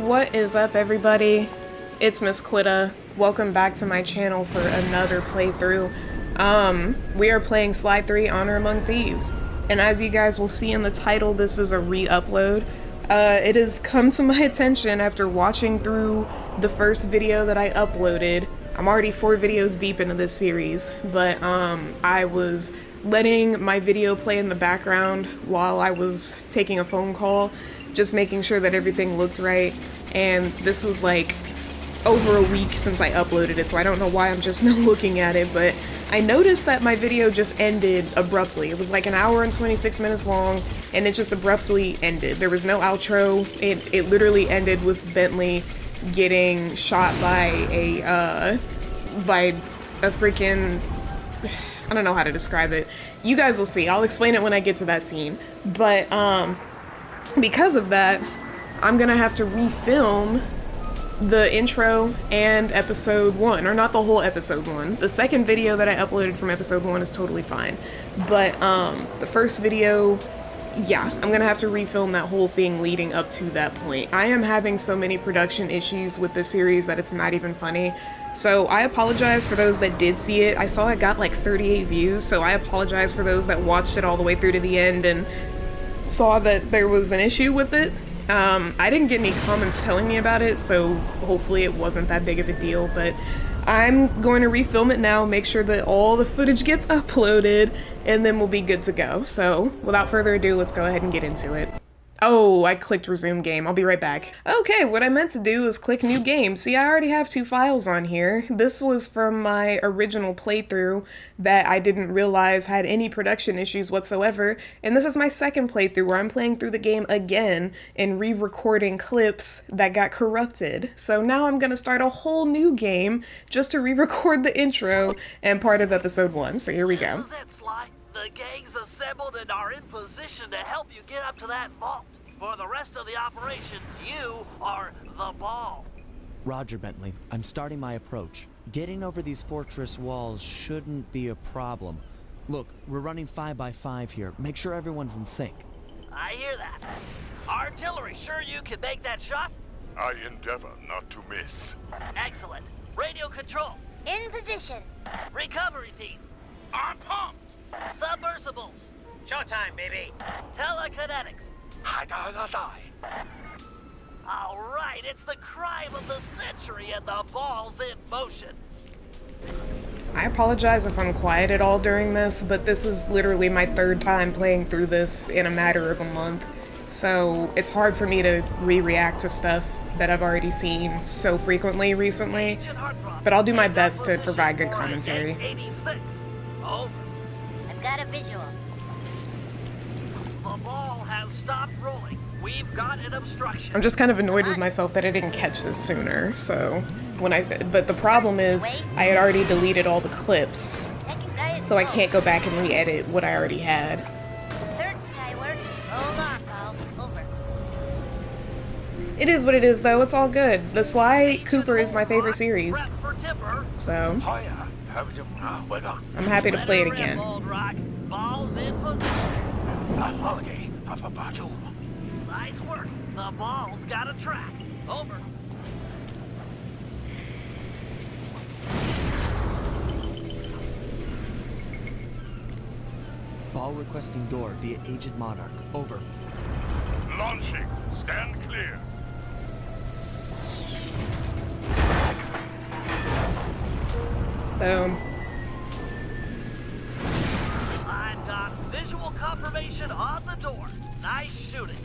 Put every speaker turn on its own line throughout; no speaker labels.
What is up, everybody? It's Miss Quitta. Welcome back to my channel for another playthrough. We are playing Sly 3 Honor Among Thieves. And as you guys will see in the title, this is a re-upload. It has come to my attention after watching through the first video that I uploaded. I'm already 4 videos deep into this series, but I was letting my video play in the background while I was taking a phone call, just making sure that everything looked right. And this was like over a week since I uploaded it, so I don't know why I'm just now looking at it, but I noticed that my video just ended abruptly. It was like an hour and 26 minutes long, and it just abruptly ended. There was no outro. It literally ended with Bentley getting shot by a freaking, I don't know how to describe it. You guys will see. I'll explain it when I get to that scene. But because of that, I'm gonna have to refilm the intro and episode 1, or not the whole episode 1. The second video that I uploaded from episode 1 is totally fine, but the first video, yeah, I'm gonna have to refilm that whole thing leading up to that point. I am having so many production issues with this series that it's not even funny, so I apologize for those that did see it. I saw it got like 38 views, so I apologize for those that watched it all the way through to the end and saw that there was an issue with it. I didn't get any comments telling me about it, so hopefully it wasn't that big of a deal, but I'm going to refilm it now, make sure that all the footage gets uploaded, and then we'll be good to go. So, without further ado, let's go ahead and get into it. Oh, I clicked resume game. I'll be right back. Okay, what I meant to do is click new game. See, I already have 2 files on here. This was from my original playthrough that I didn't realize had any production issues whatsoever, and this is my second playthrough where I'm playing through the game again and re-recording clips that got corrupted. So now I'm gonna start a whole new game just to re-record the intro and part of episode 1. So here we go.
This is it, Sly. The gang's assembled and are in position to help you get up to that vault. For the rest of the operation, you are the ball.
Roger, Bentley. I'm starting my approach. Getting over these fortress walls shouldn't be a problem. Look, we're running 5 by 5 here. Make sure everyone's in sync.
I hear that. Artillery, sure you can make that shot?
I endeavor not to miss.
Excellent. Radio control.
In position.
Recovery team. On pumped. Submersibles. Showtime, baby. Telekinetics. All right, it's the crime of the century and the ball's in motion.
I apologize if I'm quiet at all during this, but this is literally my 3rd time playing through this in a matter of a month, so it's hard for me to re-react to stuff that I've already seen so frequently recently, but I'll do my best to provide good commentary.
86. Over.
I've got a visual.
The ball has stopped rolling. We've got an obstruction.
I'm just kind of annoyed with myself that I didn't catch this sooner, so but the problem is I had already deleted all the clips, so I can't go back and re-edit what I already had.
3rd Skyward, roll on, Paul. Over.
It is what it is, though. It's all good. The Sly Cooper is my favorite series,
Prep for timber.
so I'm happy to play it
Red
again.
Bold Rock. Ball's in position. Nice work. The ball's got a track. Over.
Ball requesting door via Agent Monarch. Over.
Launching. Stand clear.
Boom.
I've got visual confirmation on the door. Nice shooting.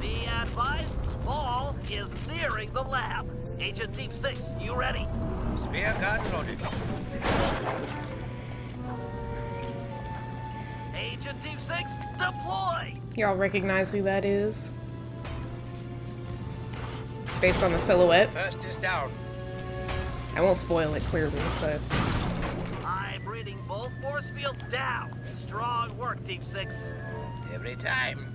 Be advised, ball is nearing the lab. Agent Thief 6, you ready?
Spear gun loaded.
Agent Thief 6, deploy!
Y'all recognize who that is? Based on the silhouette.
First is down.
I won't spoil it clearly, but
I'm reading both force fields down. Strong work, Thief 6.
Every time.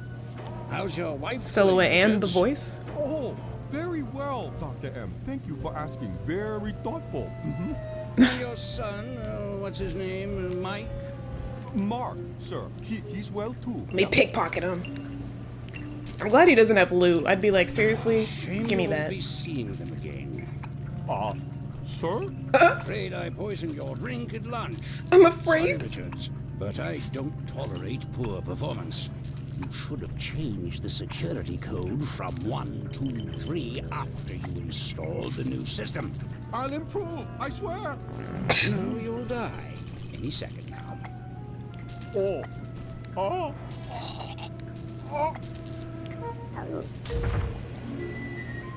How's your wife?
silhouette
doing,
and the
gents?
voice.
Oh, very well, Dr. M. Thank you for asking. Very thoughtful.
And your son, what's his name? Mike?
Mark, sir. He's well too.
Let me pickpocket him. I'm glad he doesn't have loot. I'd be like, seriously?
Shame
Give me
you won't
that.
be seeing them again.
Sir?
Afraid I poisoned your drink at lunch.
I'm
Sorry,
afraid.
Richards, but I don't tolerate poor performance. You should have changed the security code from 1, 2, 3 after you installed the new system.
I'll improve, I swear.
No, you'll die any second now.
Oh.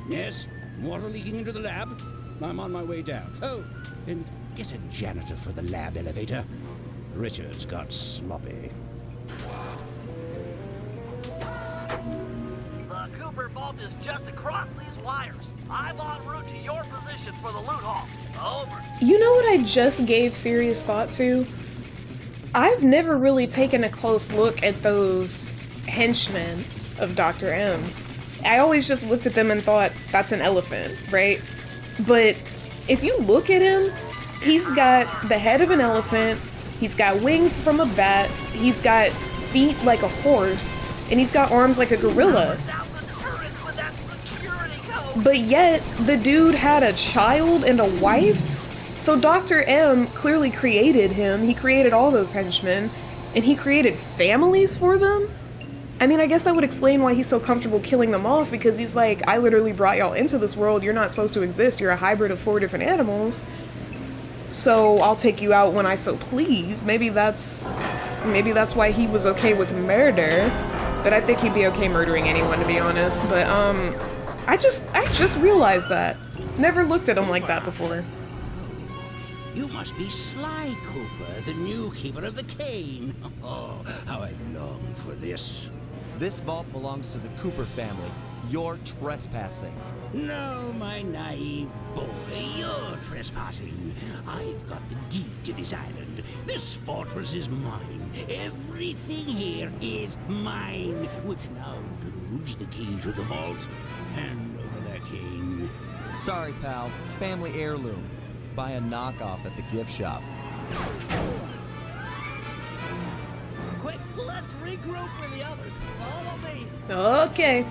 Yes, water leaking into the lab. I'm on my way down. Oh, and get a janitor for the lab elevator. Richards got sloppy.
The Cooper vault is just across these wires. I'm en route to your position for the loot haul. Over.
You know what I just gave serious thought to? I've never really taken a close look at those henchmen of Dr. M's. I always just looked at them and thought, that's an elephant, right? But if you look at him, he's got the head of an elephant, he's got wings from a bat, he's got feet like a horse, and he's got arms like a gorilla.
Without the current with that security code.
But yet, the dude had a child and a wife? So Dr. M clearly created him, he created all those henchmen, and he created families for them? I mean, I guess that would explain why he's so comfortable killing them off, because he's like, I literally brought y'all into this world, you're not supposed to exist, you're a hybrid of 4 different animals, so I'll take you out when I so please. Maybe that's why he was okay with murder, but I think he'd be okay murdering anyone, to be honest. But, I just realized that. Never looked at him like that before.
You must be Sly Cooper, the new keeper of the cane. Oh, how I long for this.
This vault belongs to the Cooper family. You're trespassing.
No, my naive boy, you're trespassing. I've got the deed to this island. This fortress is mine. Everything here is mine, which now includes the key to the vault. Hand over that cane.
Sorry, pal. Family heirloom. Buy a knockoff at the gift shop.
Quick, let's regroup with the others. Follow me.
Okay.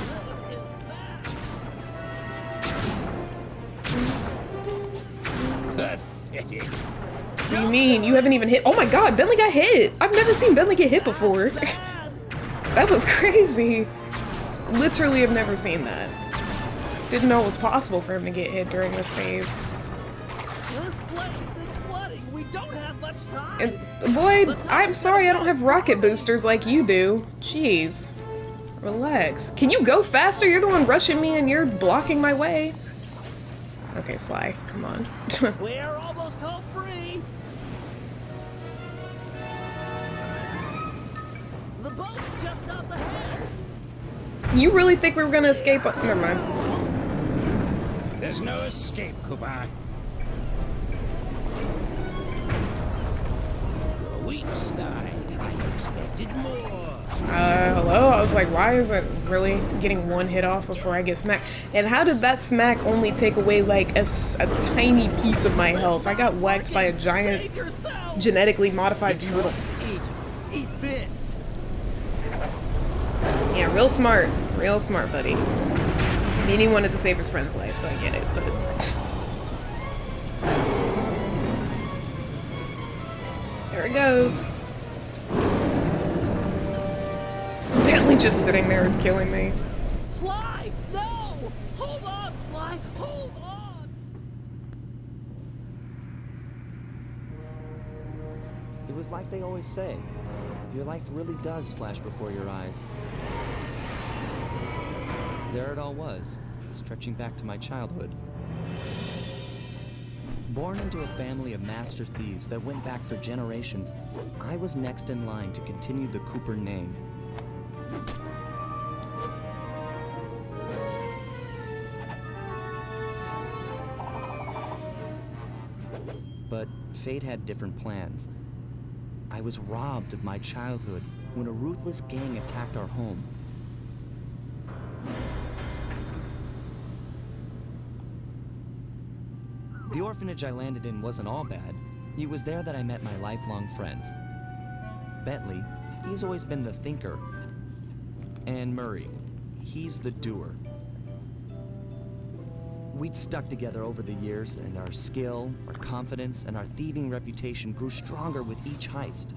Lilith is back.
Pathetic.
What do you mean? You haven't even hit- Oh my god, Bentley got hit! I've never seen Bentley get hit before. That was crazy. Literally have never seen that. Didn't know it was possible for him to get hit during this phase.
This place is flooding. We don't have much time.
And, boy, I'm sorry I don't have rocket boosters like you do. Jeez. Relax. Can you go faster? You're the one rushing me and you're blocking my way. Okay, Sly, come on.
We're almost home free. The boat's just up ahead.
You really think we were gonna escape? Never mind.
There's no escape, Cooper. You're weak, Sly. I expected more.
Hello? I was like, why is it really getting one hit off before I get smacked? And how did that smack only take away, like, a tiny piece of my health? I got whacked by a giant,
Save yourself.
genetically modified turtle.
Eat this.
Yeah, real smart, buddy. Beanie wanted to save his friend's life, so I get it, but... There it goes. Bentley just sitting there is killing me.
Sly, no! Hold on, Sly, hold on!
It was like they always say. Your life really does flash before your eyes. There it all was, stretching back to my childhood. Born into a family of master thieves that went back for generations, I was next in line to continue the Cooper name. But fate had different plans. I was robbed of my childhood when a ruthless gang attacked our home. The orphanage I landed in wasn't all bad. It was there that I met my lifelong friends. Bentley, he's always been the thinker. And Murray, he's the doer. We'd stuck together over the years, and our skill, our confidence, and our thieving reputation grew stronger with each heist.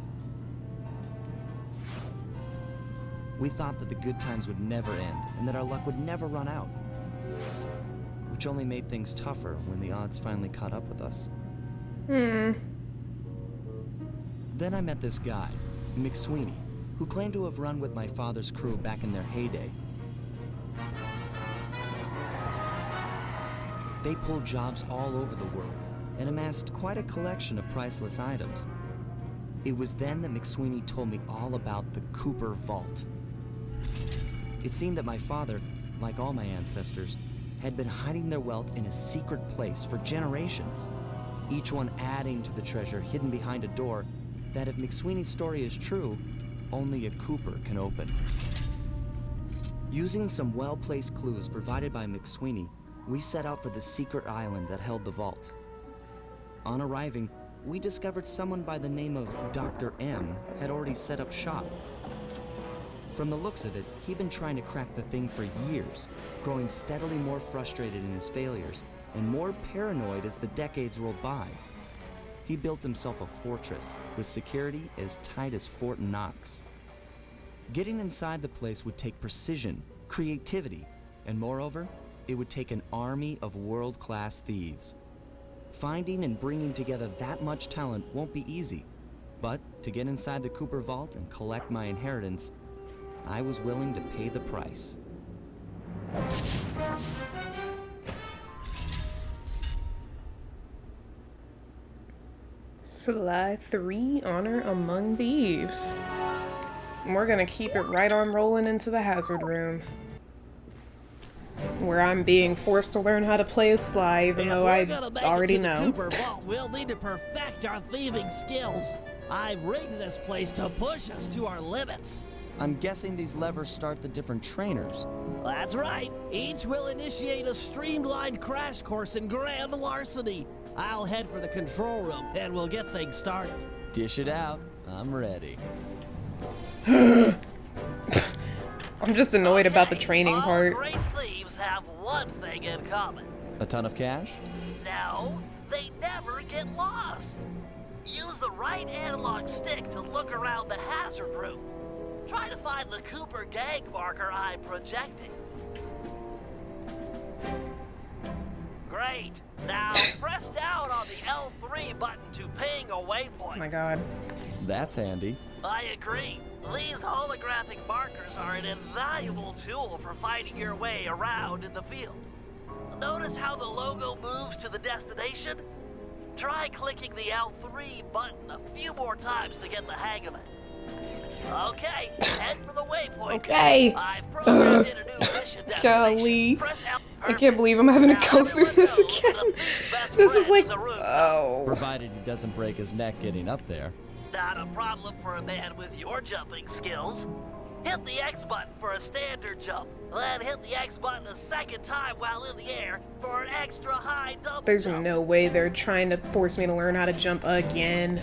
We thought that the good times would never end, and that our luck would never run out. Which only made things tougher when the odds finally caught up with us. Then I met this guy, McSweeney, who claimed to have run with my father's crew back in their heyday. They pulled jobs all over the world and amassed quite a collection of priceless items. It was then that McSweeney told me all about the Cooper Vault. It seemed that my father, like all my ancestors, had been hiding their wealth in a secret place for generations, each one adding to the treasure hidden behind a door that, if McSweeney's story is true, only a Cooper can open. Using some well-placed clues provided by McSweeney, we set out for the secret island that held the vault. On arriving, we discovered someone by the name of Dr. M had already set up shop. From the looks of it, he'd been trying to crack the thing for years, growing steadily more frustrated in his failures and more paranoid as the decades rolled by. He built himself a fortress with security as tight as Fort Knox. Getting inside the place would take precision, creativity, and moreover, it would take an army of world-class thieves. Finding and bringing together that much talent won't be easy, but to get inside the Cooper Vault and collect my inheritance, I was willing to pay the price.
Sly 3, Honor Among Thieves. And we're gonna keep it right on rolling into the hazard room, where I'm being forced to learn how to play as Sly, even though I already know.
Cooper Vault, we'll need to perfect our thieving skills. I've rigged this place to push us to our limits.
I'm guessing these levers start the different trainers.
That's right. Each will initiate a streamlined crash course in grand larceny. I'll head for the control room, and we'll get things started.
Dish it out. I'm ready.
I'm just annoyed about the training part.
All great thieves have one thing in common.
A ton of cash?
No, they never get lost. Use the right analog stick to look around the hazard room. Try to find the Cooper gang marker I'm projecting. Great. Now press down on the L3 button to ping a waypoint.
Oh my god.
That's handy.
I agree. These holographic markers are an invaluable tool for finding your way around in the field. Notice how the logo moves to the destination? Try clicking the L3 button a few more times to get the hang of it. Okay, head for the waypoint.
Okay.
I've programmed in a new mission destination.
Golly.
Press L.
I can't believe I'm having to go through this again. This is like, oh.
Provided he doesn't break his neck getting up there.
Not a problem for a man with your jumping skills. Hit the X button for a standard jump, then hit the X button a second time while in the air for an extra high double
There's
jump.
no way they're trying to force me to learn how to jump again.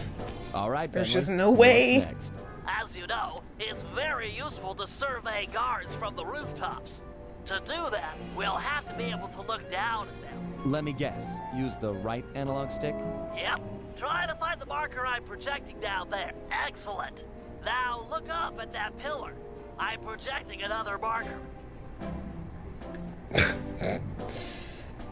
All right,
There's
Bentley.
just no way.
What's next?
As you know, it's very useful to survey guards from the rooftops. To do that, we'll have to be able to look down at them.
Let me guess. Use the right analog stick?
Yep. Try to find the marker I'm projecting down there. Excellent. Now look up at that pillar. I'm projecting another marker. Great.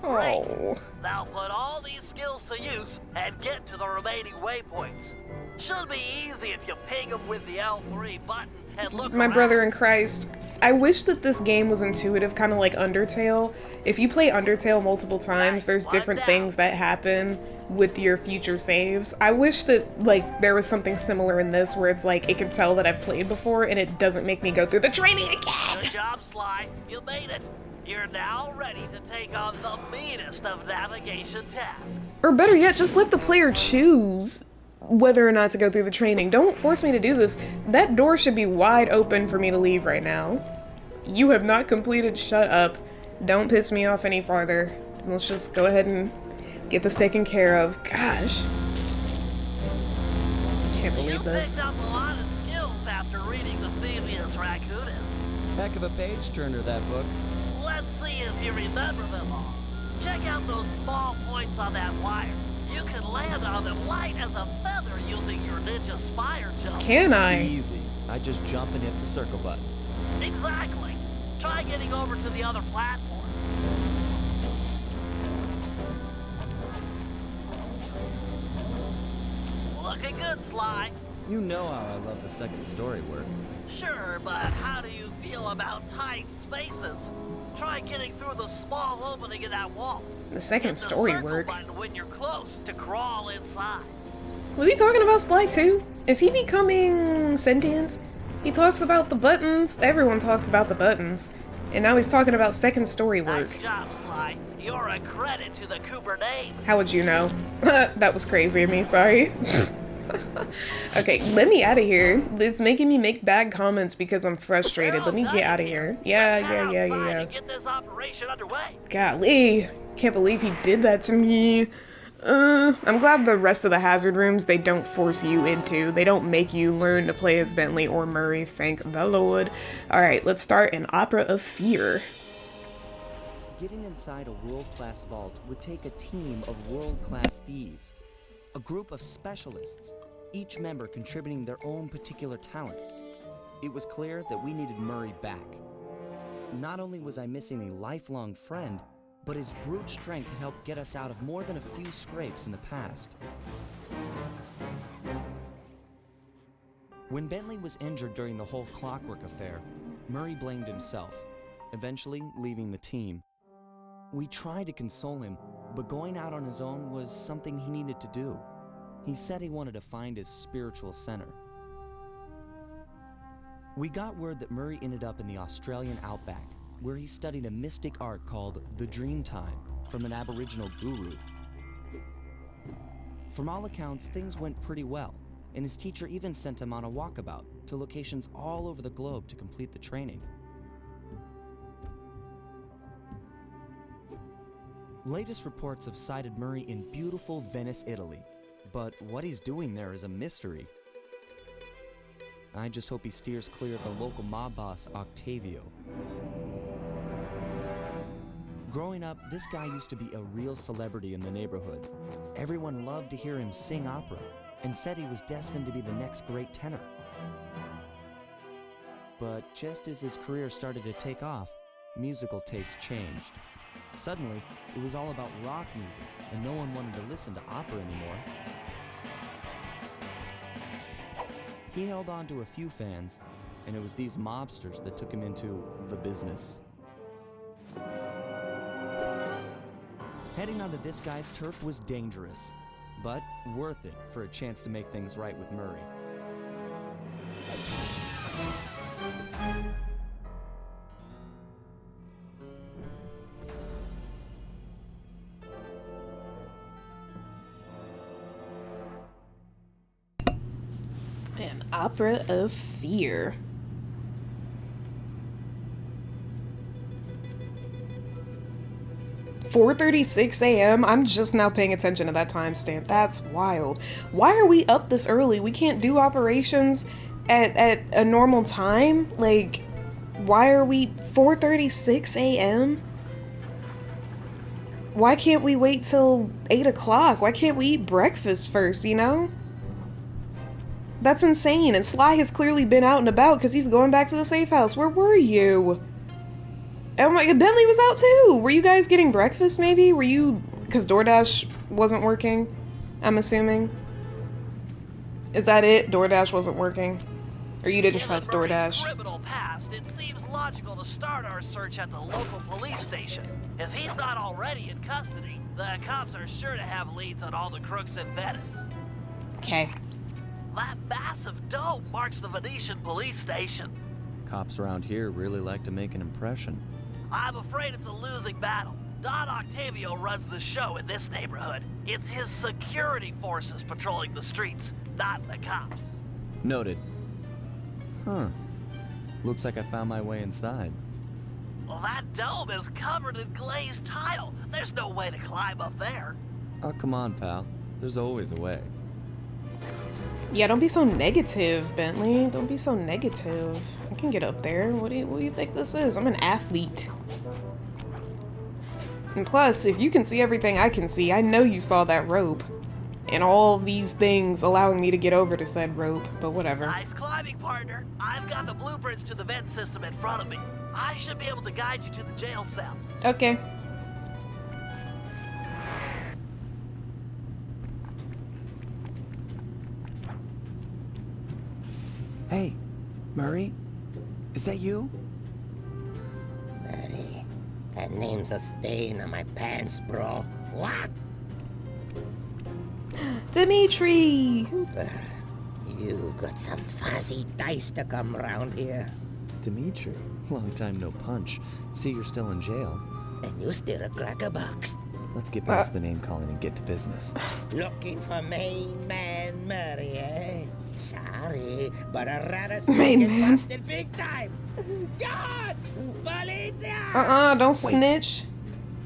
Oh.
Now put all these skills to use and get to the remaining waypoints. Should be easy if you ping them with the L3 button and look
My
around.
brother in Christ, I wish that this game was intuitive, kind of like Undertale. If you play Undertale multiple times, there's different things that happen with your future saves. I wish that, like, there was something similar in this where it's like, it can tell that I've played before and it doesn't make me go through the training again!
Good job, Sly. You made it. You're now ready to take on the meanest of navigation tasks.
Or better yet, just let the player choose whether or not to go through the training. Don't force me to do this. That door should be wide open for me to leave right now. You have not completed. Shut up. Don't piss me off any farther. Let's just go ahead and get this taken care of. Gosh. Can't believe this.
You picked up a lot of skills after reading the Thieves Raccoonist.
Heck of a page-turner, that book.
Let's see if you remember them all. Check out those small points on that wire. You can land on them light as a feather using your ninja spire jump.
Can I?
Easy. I just jump and hit the circle button.
Exactly. Try getting over to the other platform. Looking good, Sly.
You know how I love the second story work.
Sure, but how do you feel about tight spaces? Try getting through the small opening in that wall.
The second
Hit the
story
circle
work.
button when you're close to crawl inside.
Was he talking about Sly too? Is he becoming sentient? He talks about the buttons. Everyone talks about the buttons. And now he's talking about second story work.
Nice job, Sly. You're a credit to the Cooper name.
How would you know? That was crazy of me, sorry. Okay, let me out of here. It's making me make bad comments because I'm frustrated. Let me get out of here. Yeah.
Get this operation underway.
Golly, can't believe he did that to me. I'm glad the rest of the hazard rooms they don't force you into. They don't make you learn to play as Bentley or Murray, thank the Lord. Alright, let's start an Opera of Fear.
Getting inside a world-class vault would take a team of world-class thieves. A group of specialists, each member contributing their own particular talent. It was clear that we needed Murray back. Not only was I missing a lifelong friend, but his brute strength helped get us out of more than a few scrapes in the past. When Bentley was injured during the whole Clockwork affair, Murray blamed himself, eventually leaving the team. We tried to console him, but going out on his own was something he needed to do. He said he wanted to find his spiritual center. We got word that Murray ended up in the Australian outback, where he studied a mystic art called the Dreamtime from an Aboriginal guru. From all accounts, things went pretty well, and his teacher even sent him on a walkabout to locations all over the globe to complete the training. Latest reports have cited Murray in beautiful Venice, Italy, but what he's doing there is a mystery. I just hope he steers clear of the local mob boss, Octavio. Growing up, this guy used to be a real celebrity in the neighborhood. Everyone loved to hear him sing opera and said he was destined to be the next great tenor. But just as his career started to take off, musical tastes changed. Suddenly, it was all about rock music, and no one wanted to listen to opera anymore. He held on to a few fans, and it was these mobsters that took him into the business. Heading onto this guy's turf was dangerous, but worth it for a chance to make things right with Murray.
An Opera of Fear. "4:36 a.m. I'm just now paying attention to that timestamp. That's wild. Why are we up this early? We can't do operations at a normal time? Like, why are we 4:36 a.m.? Why can't we wait till 8 o'clock? Why can't we eat breakfast first, you know? That's insane, and Sly has clearly been out and about because he's going back to the safe house. Where were you? Oh my god, Bentley was out too! Were you guys getting breakfast maybe? Were you... because DoorDash wasn't working, I'm assuming? Is that it? DoorDash wasn't working? Or you didn't trust
Given Murray's
DoorDash?
criminal past, it seems logical to start our search at the local police station. If he's not already in custody, the cops are sure to have leads on all the crooks in Venice.
Okay.
That massive dome marks the Venetian police station.
Cops around here really like to make an impression.
I'm afraid it's a losing battle. Don Octavio runs the show in this neighborhood. It's his security forces patrolling the streets, not the cops.
Noted. Huh. Looks like I found my way inside.
Well, that dome is covered in glazed tile. There's no way to climb up there.
Oh, come on, pal. There's always a way.
Yeah, don't be so negative, Bentley. Don't be so negative. I can get up there. What do you think this is? I'm an athlete. And plus, if you can see everything I can see, I know you saw that rope. And all these things allowing me to get over to said rope, but whatever.
Nice climbing, partner. I've got the blueprints to the vent system in front of me. I should be able to guide you to the jail cell.
Okay.
Hey, Murray? Is that you?
Murray, that name's a stain on my pants, bro. What?
Dimitri!
Cooper, you got some fuzzy dice to come round here.
Dimitri? Long time no punch. See, you're still in jail.
And you still a cracker box.
Let's get past the name calling and get to business.
Looking for main man Murray, eh? Sorry, but I'd rather
Main
see you
man.
busted big time. God! Policia!
Don't snitch.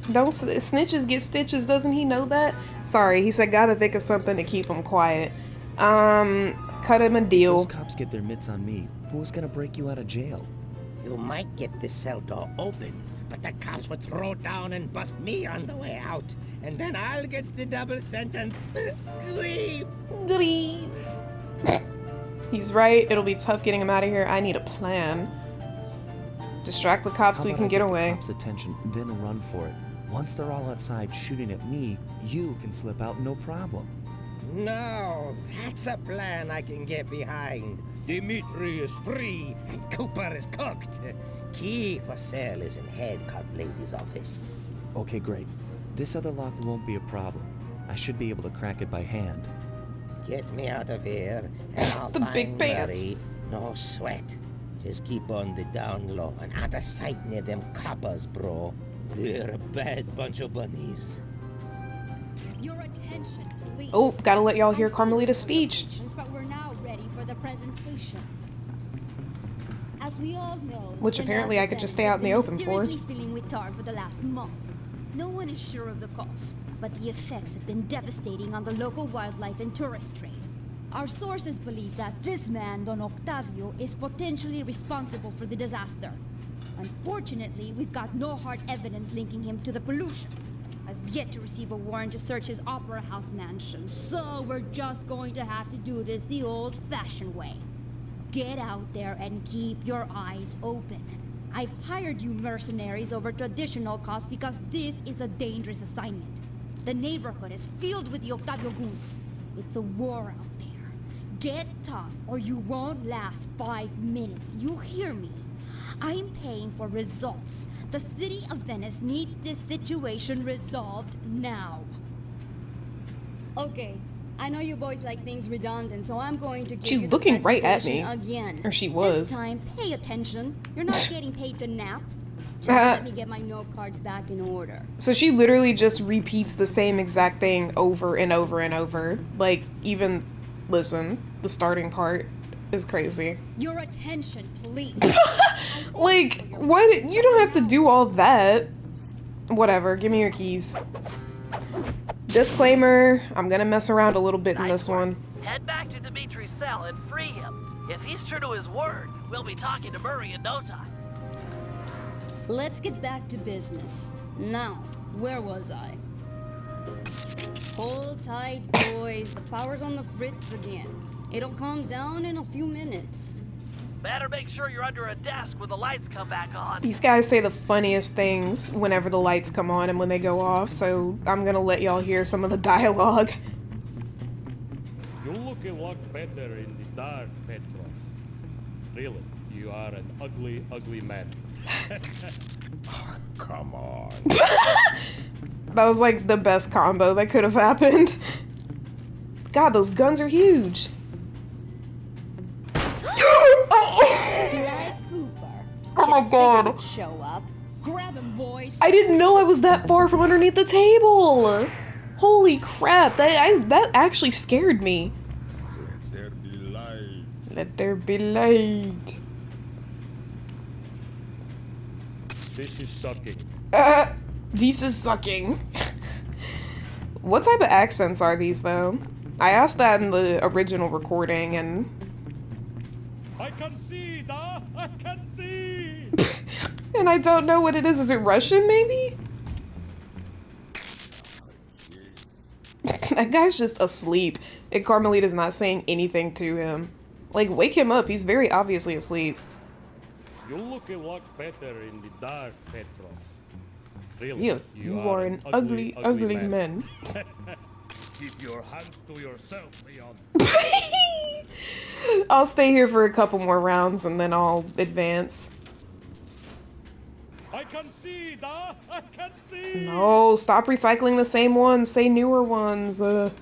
Snitches get stitches, doesn't he know that? Sorry, he said gotta think of something to keep him quiet. Cut him a deal.
Those cops get their mitts on me. Who's gonna break you out of jail?
You might get this cell door open, but the cops would throw down and bust me on the way out. And then I'll get the double sentence. Grief!
Grief. He's right, it'll be tough getting him out of here. I need a plan. Distract the cops so we can get away.
Cops' attention, then run for it. Once they're all outside shooting at me, you can slip out no problem.
No, that's a plan I can get behind. Dimitri is free and Cooper is cooked. Key for cell is in head cop lady's office.
Okay, great. This other lock won't be a problem. I should be able to crack it by hand.
Get me out of here, and I'll
The
find
big pants.
Murray. No sweat. Just keep on the down low and out of sight near them coppers, bro. They're a bad bunch of bunnies.
Your attention, please.
Oh, gotta let y'all hear Carmelita's speech.
But we're now ready for the presentation. As we all know,
Which
the
apparently I could just stay out in the open for.
mysteriously filling with tar for the last month. No one is sure of the cause, but the effects have been devastating on the local wildlife and tourist trade. Our sources believe that this man, Don Octavio, is potentially responsible for the disaster. Unfortunately, we've got no hard evidence linking him to the pollution. I've yet to receive a warrant to search his Opera House mansion, so we're just going to have to do this the old-fashioned way. Get out there and keep your eyes open. I've hired you mercenaries over traditional cops because this is a dangerous assignment. The neighborhood is filled with the Octavio goons. It's a war out there. Get tough or you won't last 5 minutes. You hear me? I'm paying for results. The city of Venice needs this situation resolved now. Okay, I know you boys like things redundant, so I'm going to give
She's
you the
looking right at
presentation
me.
again.
Or she was.
This time, pay attention. You're not getting paid to nap. Just let me get my note cards back in order.
So she literally just repeats the same exact thing over and over and over. Like, even, listen, the starting part is crazy.
Your attention, please.
Like, what? You don't have to do all that. Whatever, give me your keys. Disclaimer, I'm gonna mess around a little bit in this one.
Head back to Dimitri's cell and free him. If he's true to his word, we'll be talking to Murray in no time.
Let's get back to business. Now, where was I? Hold tight, boys. The power's on the fritz again. It'll calm down in a few minutes.
Better make sure you're under a desk when the lights come back on.
These guys say the funniest things whenever the lights come on and when they go off, so I'm gonna let y'all hear some of the dialogue.
You look a lot better in the dark, Petrov. Really, you are an ugly, ugly man.
Come on.
That was like the best combo that could have happened. God, those guns are huge.
Sly Cooper.
Oh my God.
Figured he'd show up. Grab him, boys.
I didn't know I was that far from underneath the table. Holy crap, that actually scared me.
Let there be light.
Let there be light.
This is sucking.
This is sucking. What type of accents are these, though? I asked that in the original recording, and
I can see, da! I can see!
and I don't know what it is. Is it Russian, maybe? That guy's just asleep, and Carmelita's not saying anything to him. Like, wake him up. He's very obviously asleep.
You look a lot better in the dark, Petrov. Really,
You are an ugly, ugly man.
Keep your hands to yourself, Leon.
I'll stay here for a couple more rounds, and then I'll advance.
I can see, da! I can see!
No, stop recycling the same ones. Say newer ones.
Make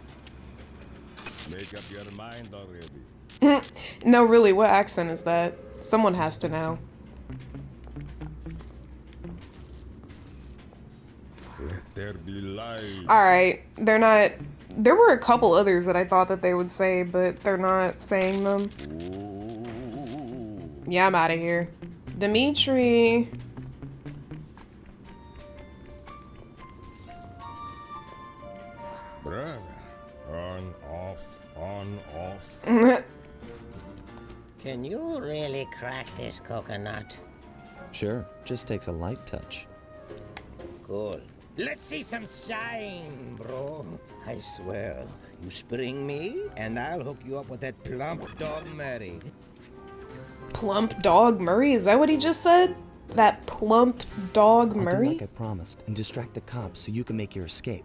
up your mind already.
No, really, what accent is that? Someone has to know.
Let there be light.
Alright, they're not... There were a couple others that I thought that they would say, but they're not saying them.
Ooh.
Yeah, I'm out of here. Dimitri...
Brother. On, off, on, off.
Can you really crack this coconut?
Sure, just takes a light touch.
Cool. Let's see some shine, bro. I swear, you spring me, and I'll hook you up with that plump dog Murray.
Plump dog Murray? Is that what he just said? That plump dog
I'll
Murray?
do like I promised and distract the cops so you can make your escape.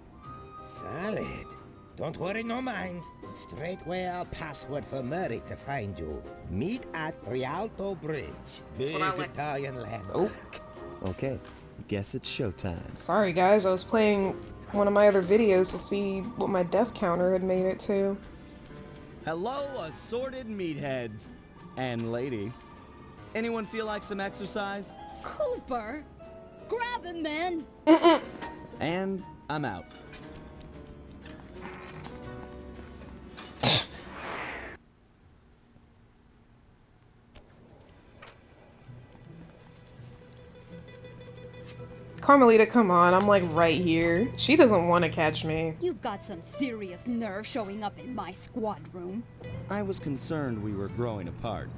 Solid. Don't worry, no mind. Straightway I'll password for Murray to find you. Meet at Rialto Bridge. Big Italian landmark.
Oh.
Okay, guess it's showtime.
Sorry guys, I was playing one of my other videos to see what my death counter had made it to.
Hello, assorted meatheads. And lady. Anyone feel like some exercise?
Cooper! Grab him, man!
And I'm out.
Carmelita, come on, I'm like right here. She doesn't want to catch me.
You've got some serious nerve showing up in my squad room.
I was concerned we were growing apart.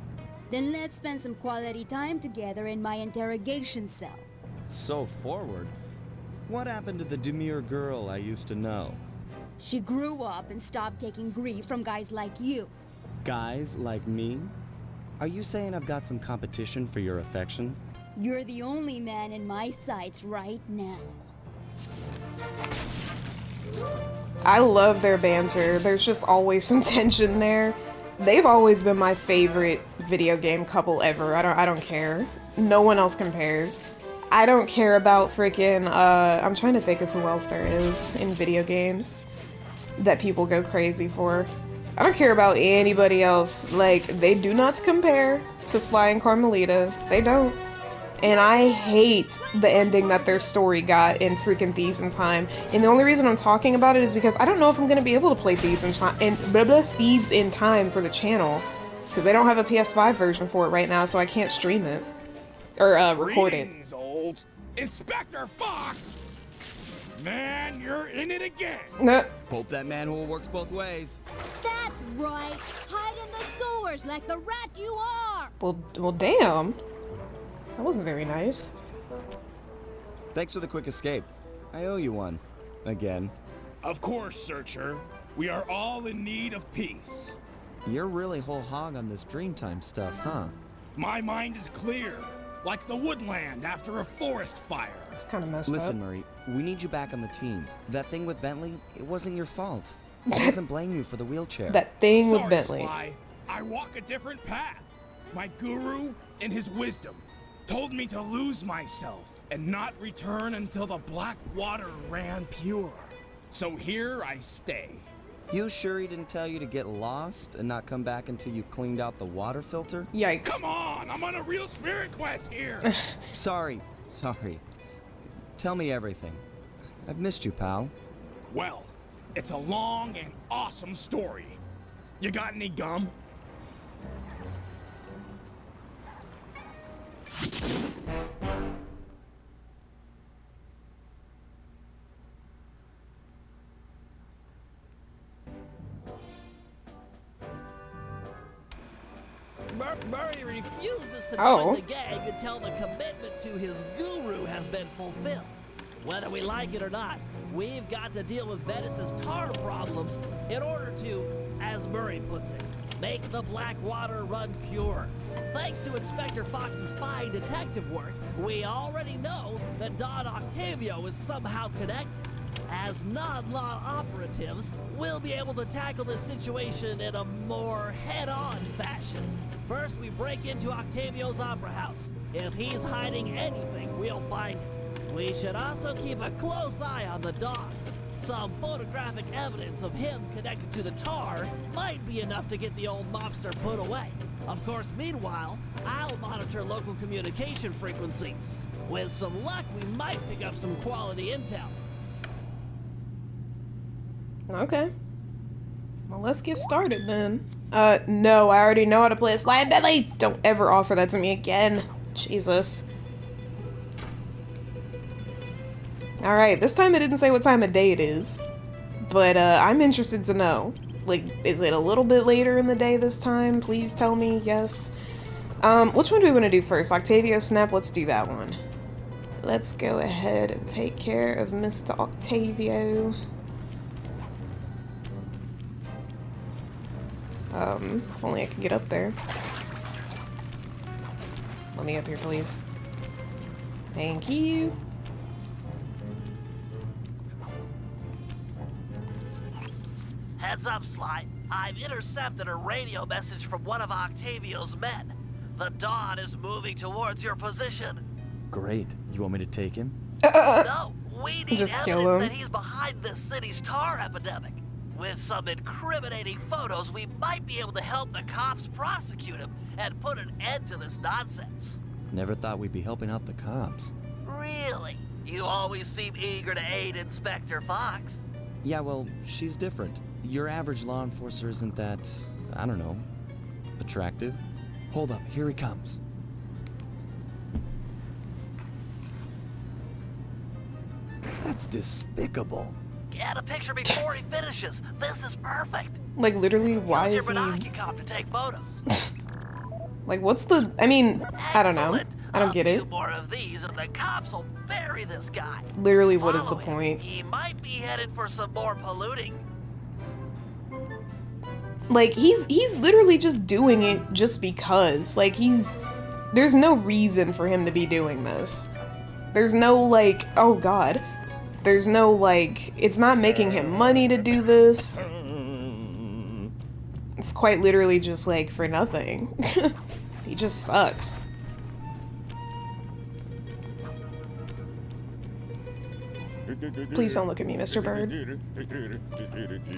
Then let's spend some quality time together in my interrogation cell.
So forward. What happened to the demure girl I used to know?
She grew up and stopped taking grief from guys like you.
Guys like me? Are you saying I've got some competition for your affections?
You're the only man in my sights right now.
I love their banter. There's just always some tension there. They've always been my favorite video game couple ever. I don't care. No one else compares. I don't care about freaking, I'm trying to think of who else there is in video games that people go crazy for. I don't care about anybody else. Like, they do not compare to Sly and Carmelita. They don't. And I hate the ending that their story got in freaking Thieves in Time. And the only reason I'm talking about it is because I don't know if I'm gonna be able to play Thieves in Thieves in Time for the channel, because they don't have a PS5 version for it right now, so I can't stream it or record it.
Greetings, old Inspector Fox. Man, you're in it again.
No.
Hope that manhole works both ways.
That's right. Hide in the sewers like the rat you are.
Well, damn. That wasn't very nice.
Thanks for the quick escape. I owe you one. Again.
Of course, Searcher. We are all in need of peace.
You're really whole hog on this Dreamtime stuff, huh?
My mind is clear, like the woodland after a forest fire.
It's kind of messed
Listen,
up.
Murray, we need you back on the team. That thing with Bentley, it wasn't your fault. I doesn't blame you for the wheelchair.
That thing with
Sorry,
Bentley.
Sly. I walk a different path. My guru, in his wisdom, told me to lose myself and not return until the black water ran pure. So here I stay.
You sure he didn't tell you to get lost and not come back until you cleaned out the water filter?
Yikes.
Come on, I'm on a real spirit quest here.
Sorry. Tell me everything. I've missed you, pal.
Well, it's a long and awesome story. You got any gum?
Murray refuses to
Oh.
join the gang until the commitment to his guru has been fulfilled. Whether we like it or not, we've got to deal with Venice's tar problems in order to, as Murray puts it, make the black water run pure. Thanks to Inspector Fox's fine detective work, we already know that Don Octavio is somehow connected. As non-law operatives, we'll be able to tackle this situation in a more head-on fashion. First, we break into Octavio's opera house. If he's hiding anything, we'll find it. We should also keep a close eye on the Don. Some photographic evidence of him connected to the tar might be enough to get the old mobster put away. Of course, meanwhile, I'll monitor local communication frequencies. With some luck, we might pick up some quality intel.
Okay. Well, let's get started then. No, I already know how to play a slide belly. Don't ever offer that to me again. Jesus. Alright, this time it didn't say what time of day it is. But, I'm interested to know. Like, is it a little bit later in the day this time? Please tell me yes. Which one do we want to do first? Octavio Snap? Let's do that one. Let's go ahead and take care of Mr. Octavio. If only I could get up there. Let me up here, please. Thank you.
Heads up, Sly. I've intercepted a radio message from one of Octavio's men. The Dawn is moving towards your position.
Great. You want me to take him?
No, we need
Just kill
evidence
him.
that he's behind this city's tar epidemic. With some incriminating photos, we might be able to help the cops prosecute him and put an end to this nonsense.
Never thought we'd be helping out the cops.
Really? You always seem eager to aid Inspector Fox.
Yeah, well, she's different. Your average law enforcer isn't that, I don't know, attractive. Hold up, here he comes. That's despicable.
Get a picture before he finishes. This is perfect.
Like, literally, why
Use
is
your
he...
binocular to take photos.
Like, what's the... I mean, I don't know.
Excellent.
I don't get
A
it.
few more of these and the cops will bury this guy.
Literally, what is the
Follow him.
point?
He might be headed for some more polluting.
Like, he's literally just doing it just because. Like, there's no reason for him to be doing this. There's no, like, oh god. There's no, like, it's not making him money to do this. It's quite literally just, like, for nothing. He just sucks. Please don't look at me, Mr. Bird.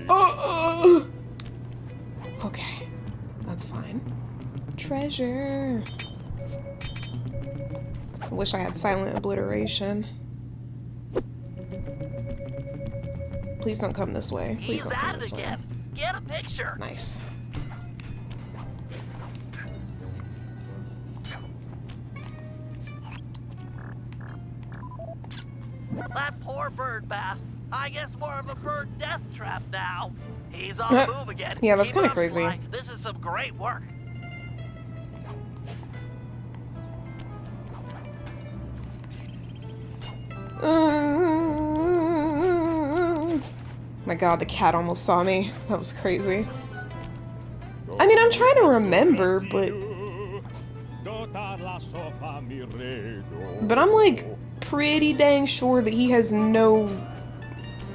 Oh! Okay, that's fine. Treasure. I wish I had silent obliteration. Please don't come this way. Please
He's
don't
at
come
it
this way.
again. Get a picture.
Nice.
That poor bird bath. I guess more of a bird death trap now. He's on the move again.
Yeah, that's
Keep
kind
it
of
up,
crazy.
Sly. This is some great work.
My god, the cat almost saw me. That was crazy. I mean, I'm trying to remember, but I'm like pretty dang sure that he has no...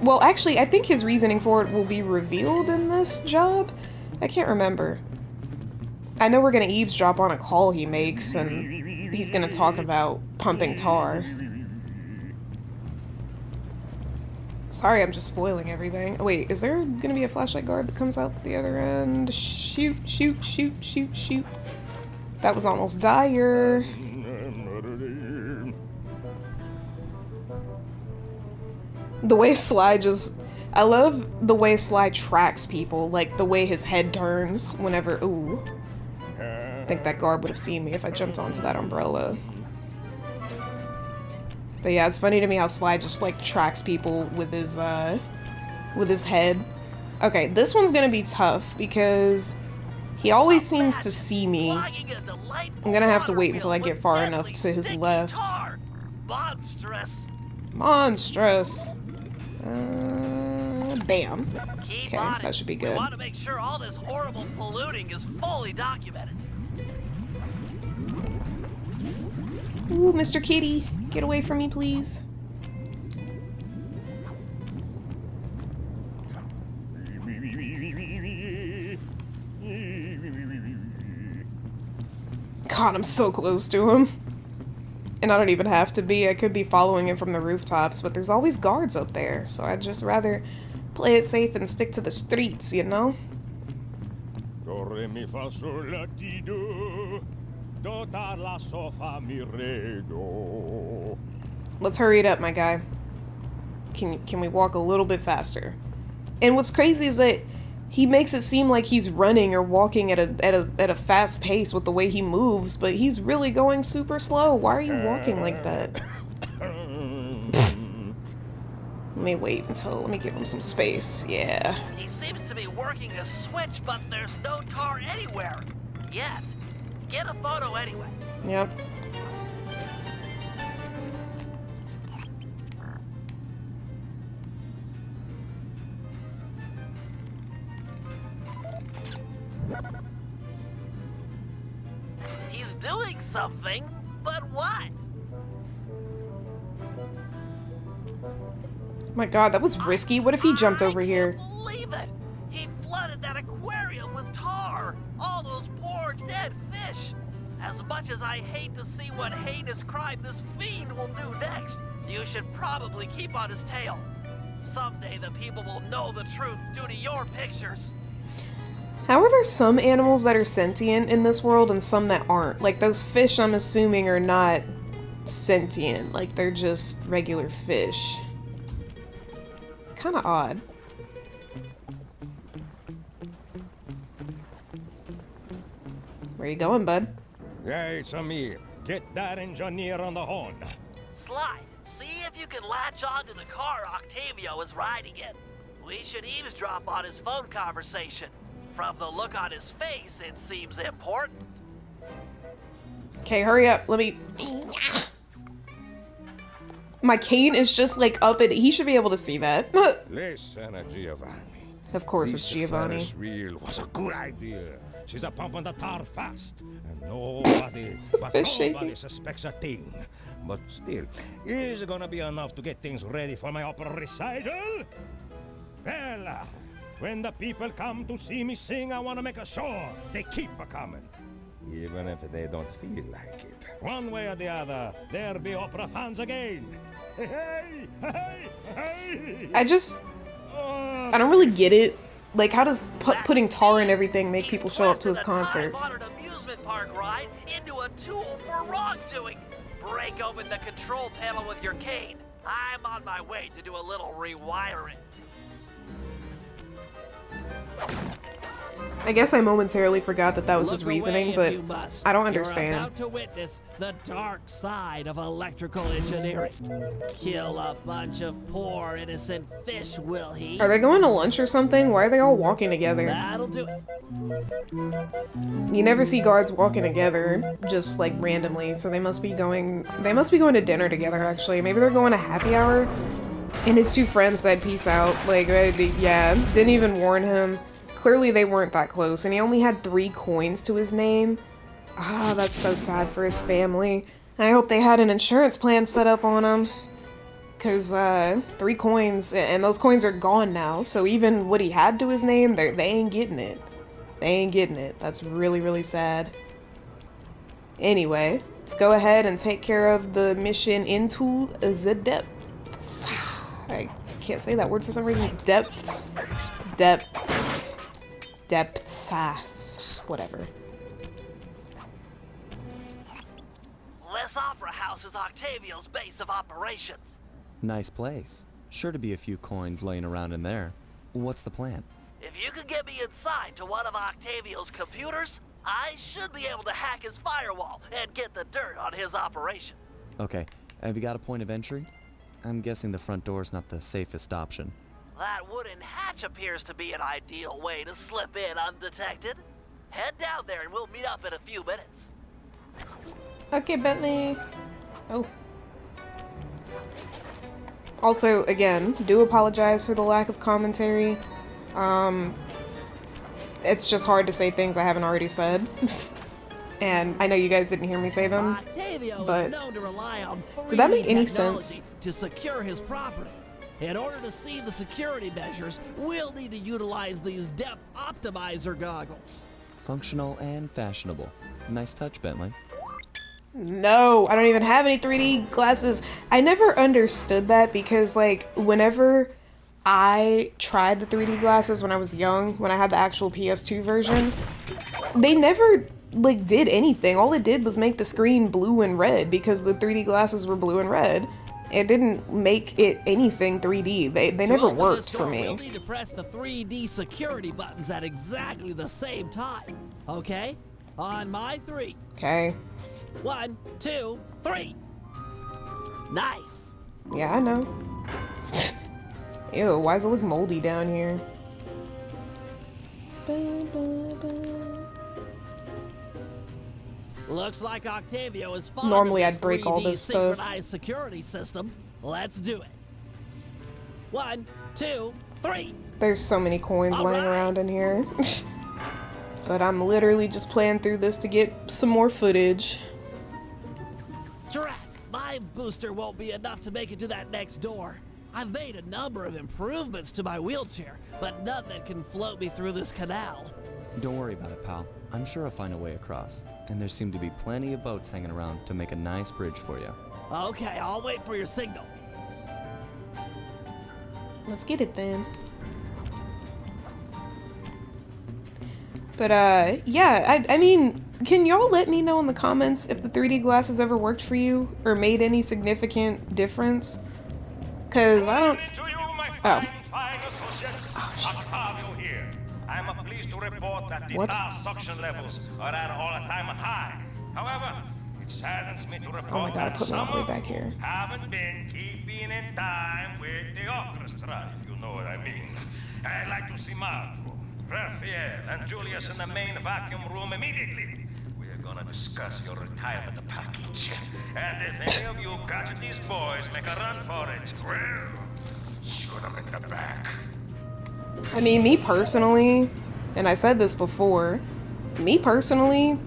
Well, actually, I think his reasoning for it will be revealed in this job. I can't remember. I know we're gonna eavesdrop on a call he makes, and he's gonna talk about pumping tar. Sorry, I'm just spoiling everything. Wait, is there gonna be a flashlight guard that comes out the other end? Shoot, shoot, shoot, shoot, shoot. That was almost dire. The way Sly just... I love the way Sly tracks people, like the way his head turns whenever... Ooh. I think that guard would have seen me if I jumped onto that umbrella. But yeah, it's funny to me how Sly just, like, tracks people with his head. Okay, this one's gonna be tough because He always seems to see me. I'm gonna have to wait until I get far enough to his left.
Monstrous.
Monstrous. Bam. Okay, that should be good.
We want to make sure all this horrible polluting is fully documented.
Ooh, Mr. Kitty, get away from me, please. God, I'm so close to him. And I don't even have to be. I could be following him from the rooftops, but there's always guards up there, so I'd just rather play it safe and stick to the streets, you know?
Do, re, mi, fa, sol, la, ti, do. Do, da, la, so, fa, mi, re, do.
Let's hurry it up, my guy. Can we walk a little bit faster? And what's crazy is that he makes it seem like he's running or walking at a fast pace with the way he moves, but he's really going super slow. Why are you walking like that? Let me give him some space. Yeah.
He seems to be working a switch, but there's no tar anywhere yet. Get a photo anyway.
Yep.
He's doing something, but what?
My God, that was risky. What if he jumped over here?
I can't believe it. He flooded that aquarium with tar. All those poor dead fish. As much as I hate to see what heinous crime this fiend will do next, you should probably keep on his tail. Someday the people will know the truth due to your pictures.
How are there some animals that are sentient in this world and some that aren't? Like, those fish, I'm assuming, are not sentient. Like, they're just regular fish. Kinda odd. Where you going, bud?
Yeah, it's a me. Get that engineer on the horn.
Sly, see if you can latch on to the car Octavio is riding in. We should eavesdrop on his phone conversation. From the look on his face, it seems important.
Okay, hurry up. Let me... My cane is just, like, up and... He should be able to see that.
Listen, Giovanni.
Of course it's Giovanni.
This wheel was a good idea. She's a pumping the tar fast. And nobody suspects a thing. But still, is it gonna be enough to get things ready for my opera recital? Well, when the people come to see me sing, I want to make sure they keep a-coming. Even if they don't feel like it. One way or the other, there'll be opera fans again. Hey, hey, hey!
I don't really get it. Like, how does putting tar in everything make people show up to his concerts?
On an amusement park ride into a tool for wrongdoing. Break open the control panel with your cane. I'm on my way to do a little rewiring.
I guess I momentarily forgot that that was his reasoning, but I don't understand.
You're about to witness the dark side of electrical engineering. Kill a bunch of poor innocent fish, will he?
Are they going to lunch or something? Why are they all walking together?
That'll do it.
You never see guards walking together, just like randomly, so they must be going to dinner together actually. Maybe they're going to happy hour? And his two friends said peace out. Like, yeah, didn't even warn him. Clearly they weren't that close, and he only had 3 coins to his name. Ah, that's so sad for his family. I hope they had an insurance plan set up on him. Cause, 3 coins, and those coins are gone now, so even what he had to his name, they ain't getting it. They ain't getting it. That's really, really sad. Anyway, let's go ahead and take care of the mission into the depths. I can't say that word for some reason. Depths. Depths. Depths. Whatever.
This opera house is Octavio's base of operations.
Nice place. Sure to be a few coins laying around in there. What's the plan?
If you could get me inside to one of Octavio's computers, I should be able to hack his firewall and get the dirt on his operation.
Okay, have you got a point of entry? I'm guessing the front door's not the safest option.
That wooden hatch appears to be an ideal way to slip in undetected. Head down there and we'll meet up in a few minutes.
Okay, Bentley. Oh. Also, again, do apologize for the lack of commentary. It's just hard to say things I haven't already said. And I know you guys didn't hear me say them, but did that make any sense?
To secure his property. In order to see the security measures, we'll need to utilize these depth optimizer goggles.
Functional and fashionable. Nice touch, Bentley.
No, I don't even have any 3D glasses. I never understood that because, like, whenever I tried the 3D glasses when I was young, when I had the actual PS2 version, they never, like, did anything. All it did was make the screen blue and red because the 3D glasses were blue and red. It didn't make it anything 3D. They never worked for me.
We'll need to press the 3D security buttons at exactly the same time. Okay? On my 3.
Okay.
1, 2, 3. Nice.
Yeah, I know. Ew, why does it look moldy down here?
Looks like Octavio is fond
Normally
of
I'd break all this stuff.
synchronized security system. Let's do it. 1, 2, 3.
There's so many coins lying around in here. But I'm literally just playing through this to get some more footage.
Drat, my booster won't be enough to make it to that next door. I've made a number of improvements to my wheelchair, but none that can float me through this canal.
Don't worry about it, pal. I'm sure I'll find a way across. And there seem to be plenty of boats hanging around to make a nice bridge for you.
Okay, I'll wait for your signal.
Let's get it then. But, yeah, I mean, can y'all let me know in the comments if the 3D glasses ever worked for you or made any significant difference? Because I don't... Oh.
Octavio here. I'm pleased to report that the tar suction levels are at an all-time high. However, it saddens me to report
Oh my god,
that
put me all
some
the way
of
back here.
you haven't been keeping in time with the orchestra, if you know what I mean. I'd like to see Marco, Raphael, and Julius in the main vacuum room immediately. We are gonna discuss your retirement package. And if any of you catch these boys, make a run for it. Well, shoot them in the back.
I mean, me personally, and I said this before, me personally,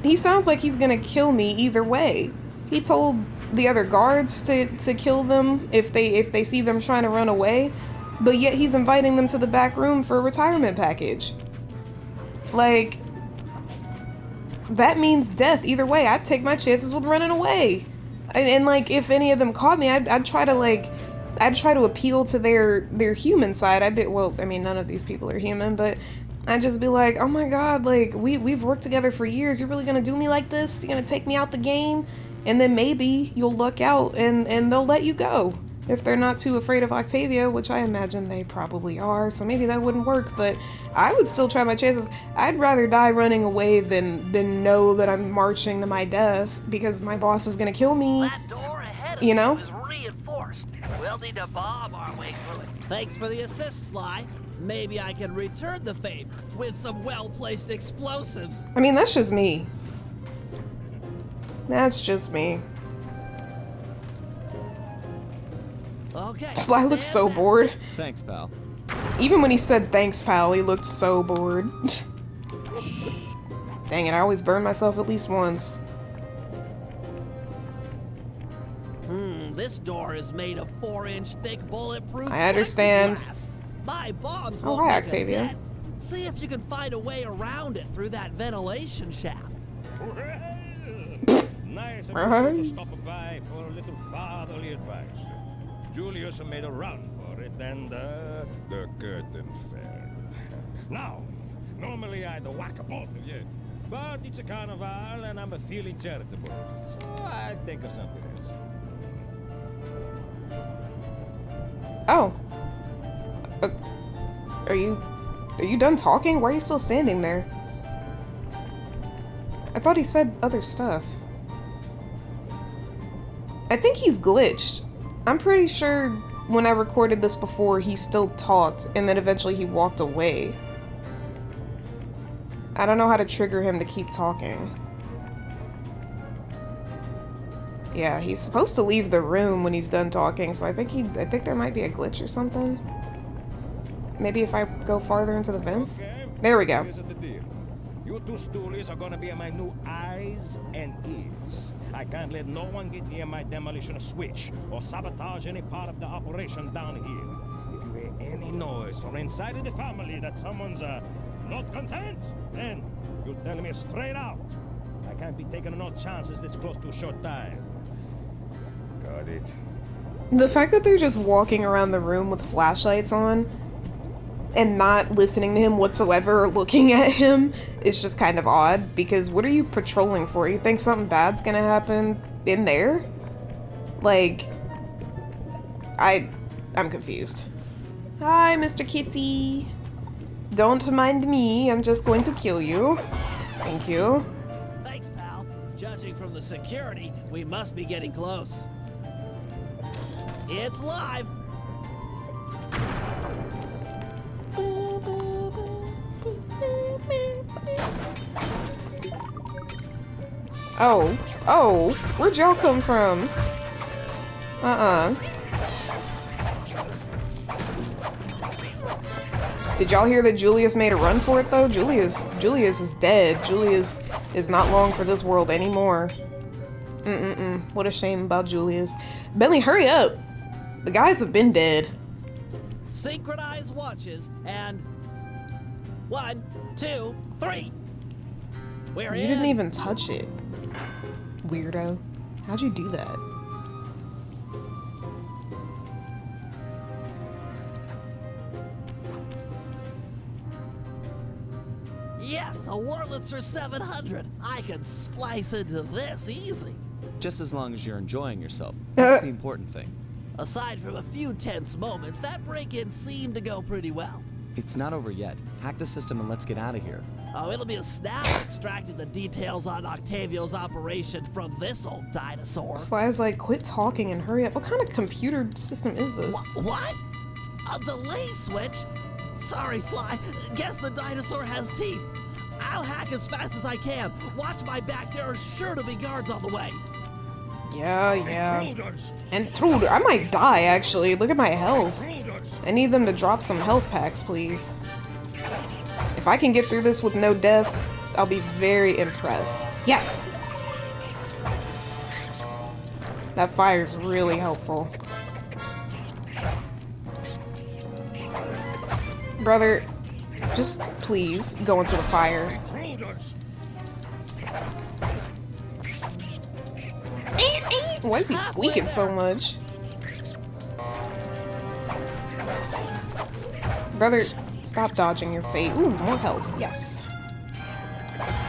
he sounds like he's gonna kill me either way. He told the other guards to kill them if they see them trying to run away, but yet he's inviting them to the back room for a retirement package. Like, that means death either way. I'd take my chances with running away. And like, if any of them caught me, I'd try to appeal to their human side. Well, I mean, none of these people are human, but I'd just be like, oh my god, like, we've worked together for years. You're really gonna do me like this? You're gonna take me out the game? And then maybe you'll luck out and they'll let you go. If they're not too afraid of Octavia, which I imagine they probably are, so maybe that wouldn't work, but I would still try my chances. I'd rather die running away than know that I'm marching to my death because my boss is gonna kill me.
That door ahead of
you know?
is reinforced. We'll need to bomb our way through it.
Thanks for the assist, Sly. Maybe I can return the favor with some well-placed explosives.
I mean, that's just me. That's just me.
Okay.
Sly looks so bored.
Thanks, pal.
Even when he said thanks, pal, he looked so bored. Dang it, I always burn myself at least once.
This door is made of 4-inch thick bulletproof
I understand.
plexiglass. My bombs
Oh,
won't
hi,
make a
Octavia.
dent. See if you can find a way around it through that ventilation shaft.
Nice of you to stop by for a little fatherly advice. Julius made a run for it, and the curtain fell. Now, normally I'd whack both of you, but it's a carnival and I'm feeling charitable, so I think of something else.
Oh. Are you done talking? Why are you still standing there? I thought he said other stuff. I think he's glitched. I'm pretty sure when I recorded this before, he still talked, and then eventually he walked away. I don't know how to trigger him to keep talking. Yeah, he's supposed to leave the room when he's done talking, so I think there might be a glitch or something. Maybe if I go farther into the vents?
Okay,
there we go.
here's the deal. You two stoolies are gonna be my new eyes and ears. I can't let no one get near my demolition switch or sabotage any part of the operation down here. If you hear any noise from inside of the family that someone's not content, then you tell me straight out. I can't be taking no chances this close to a short time. Got it.
The fact that they're just walking around the room with flashlights on and not listening to him whatsoever or looking at him is just kind of odd, because what are you patrolling for? You think something bad's gonna happen in there? Like, I'm confused. Hi, Mr. Kitty. Don't mind me, I'm just going to kill you. Thank you.
Thanks, pal. Judging from the security, we must be getting close. It's live.
Oh, where'd y'all come from? Did y'all hear that Julius made a run for it though? Julius is dead. Julius is not long for this world anymore. What a shame about Julius. Bentley, hurry up! The guys have been dead.
Synchronized watches and 1, 2, 3. We're in.
You didn't even touch it. Weirdo. How'd you do that?
Yes, a Wurlitzer 700. I can splice into this easy.
Just as long as you're enjoying yourself. That's the important thing.
Aside from a few tense moments, that break-in seemed to go pretty well.
It's not over yet. Hack the system and let's get out of here.
Oh, it'll be a snap extracting the details on Octavio's operation from this old dinosaur.
Sly's like, quit talking and hurry up. What kind of computer system is this?
What? A delay switch? Sorry, Sly. Guess the dinosaur has teeth. I'll hack as fast as I can. Watch my back. There are sure to be guards on the way.
Yeah. Intruder. I might die, actually. Look at my health. I need them to drop some health packs, please. If I can get through this with no death, I'll be very impressed. Yes! That fire's really helpful. Brother, just please go into the fire. Why is he squeaking so much? Brother, stop dodging your fate. Ooh, more health. Yes.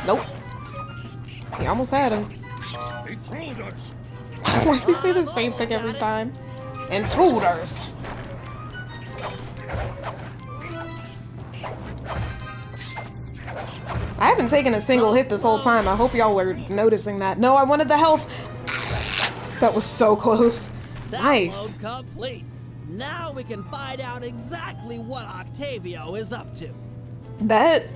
Nope. He almost had him. Why do you say the same thing every time? Intruders! I haven't taken a single hit this whole time. I hope y'all were noticing that. No, I wanted the health. That was so close. Nice.
Download complete. Now we can find out exactly what Octavio is up to.
That,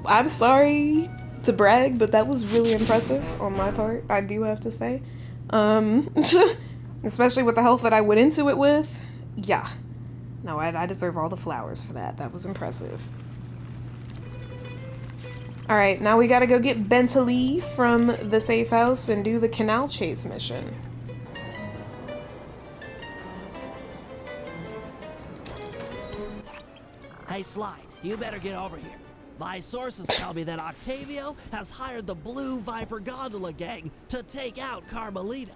I'm sorry to brag, but that was really impressive on my part, I do have to say. Especially with the health that I went into it with. Yeah. No, I deserve all the flowers for that. That was impressive. Alright, now we gotta go get Bentley from the safe house and do the canal chase mission.
Hey, Sly, you better get over here. My sources tell me that Octavio has hired the Blue Viper Gondola gang to take out Carmelita.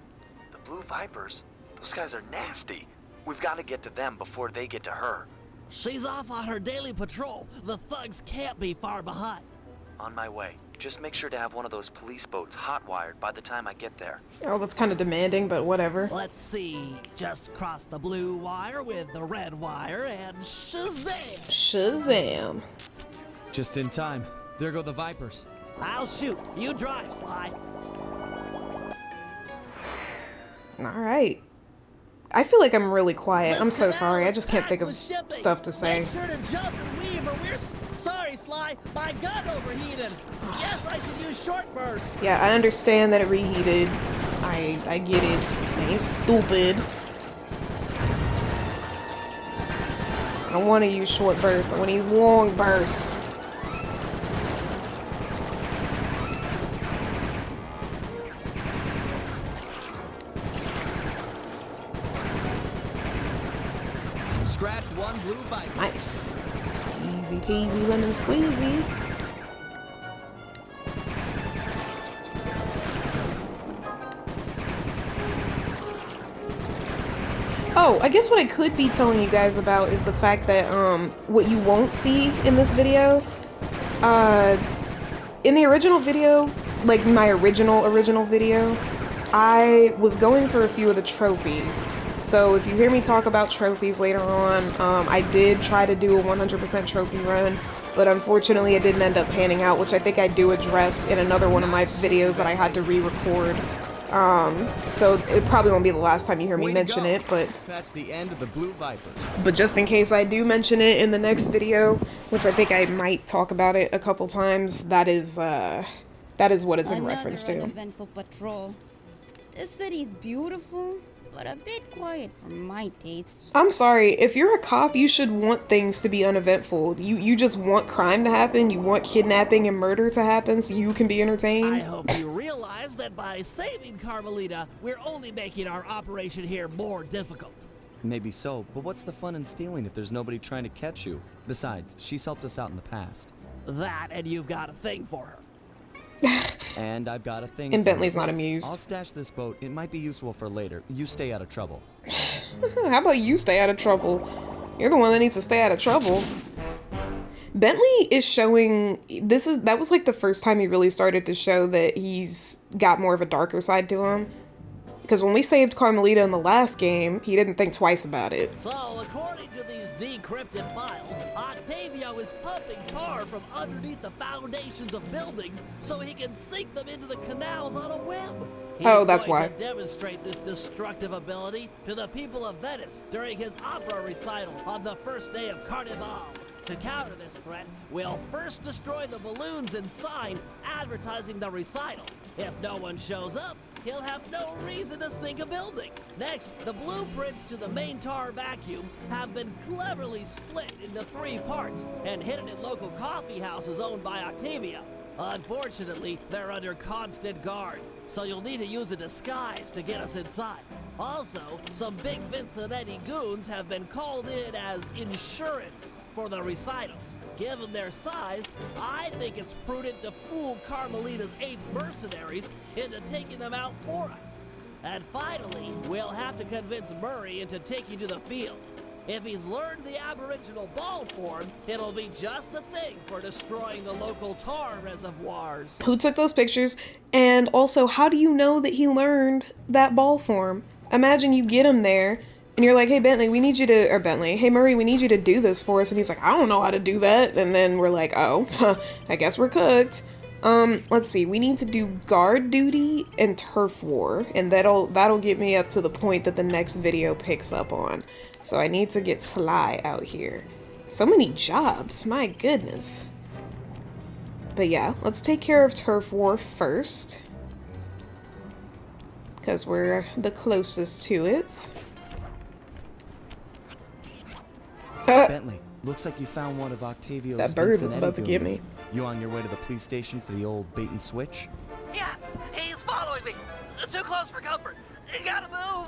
The Blue Vipers? Those guys are nasty. We've got to get to them before they get to her.
She's off on her daily patrol. The thugs can't be far behind.
On my way. Just make sure to have one of those police boats hot-wired by the time I get there.
Oh, that's kind of demanding, but whatever.
Let's see. Just cross the blue wire with the red wire and shazam!
Shazam.
Just in time. There go the Vipers.
I'll shoot. You drive, Sly.
Alright. I feel like I'm really quiet. I'm so sorry. I just can't think of stuff to say.
Make sure to jump and leave or we're Sorry, Sly. My gun overheated. Yes, I should use short burst.
Yeah, I understand that it reheated. I get it. I ain't stupid. I don't want to use short bursts. I want to use long bursts.
Scratch one blue viper.
Nice. Easy peasy lemon squeezy. Oh, I guess what I could be telling you guys about is the fact that, what you won't see in this video, in the original video, like my original video, I was going for a few of the trophies. So if you hear me talk about trophies later on, I did try to do a 100% trophy run, but unfortunately it didn't end up panning out, which I think I do address in another one of my videos that I had to re-record. So it probably won't be the last time you hear me mention it, but
that's the end of the blue vipers.
But just in case I do mention it in the next video, which I think I might talk about it a couple times, that is what it's in reference to.
Another uneventful patrol. This city's beautiful, but a bit quiet for my taste.
I'm sorry, if you're a cop, you should want things to be uneventful. You just want crime to happen, you want kidnapping and murder to happen so you can be entertained.
I hope you realize that by saving Carmelita, we're only making our operation here more difficult.
Maybe so, but what's the fun in stealing if there's nobody trying to catch you? Besides, she's helped us out in the past.
That, and you've got a thing for her.
And I've got a thing
And
for
Bentley's
her.
not amused.
I'll stash this boat. It might be useful for later. You stay out of trouble.
How about you stay out of trouble? You're the one that needs to stay out of trouble. Bentley is showing, that was like the first time he really started to show that he's got more of a darker side to him. Because when we saved Carmelita in the last game, he didn't think twice about it.
So, according to these decrypted files, Octavio is pumping tar from underneath the foundations of buildings so he can sink them into the canals on a whim.
Oh, that's why.
He's going to demonstrate this destructive ability to the people of Venice during his opera recital on the first day of Carnival. To counter this threat, we'll first destroy the balloons and sign advertising the recital. If no one shows up, he'll have no reason to sink a building. Next, the blueprints to the main tar vacuum have been cleverly split into 3 parts and hidden in local coffee houses owned by Octavia. Unfortunately, they're under constant guard, so you'll need to use a disguise to get us inside. Also, some big Vincennetti goons have been called in as insurance for the recital. Given their size, I think it's prudent to fool Carmelita's 8 mercenaries into taking them out for us. And finally, we'll have to convince Murray into taking to the field. If he's learned the aboriginal ball form, it'll be just the thing for destroying the local tar reservoirs.
Who took those pictures? And also, how do you know that he learned that ball form? Imagine you get him there, and you're like, hey Bentley, we need you to, or Bentley, hey Murray, we need you to do this for us. And he's like, I don't know how to do that. And then we're like, oh, I guess we're cooked. Let's see, we need to do guard duty and turf war. And that'll get me up to the point that the next video picks up on. So I need to get Sly out here. So many jobs, my goodness. But yeah, let's take care of turf war first. Because we're the closest to it.
Bentley, looks like you found one of Octavio's
That bird was
Vincennetti
about to get me.
goons. You on your way to the police station for the old bait and switch?
Yeah, he's following me. Too close for comfort. You gotta move.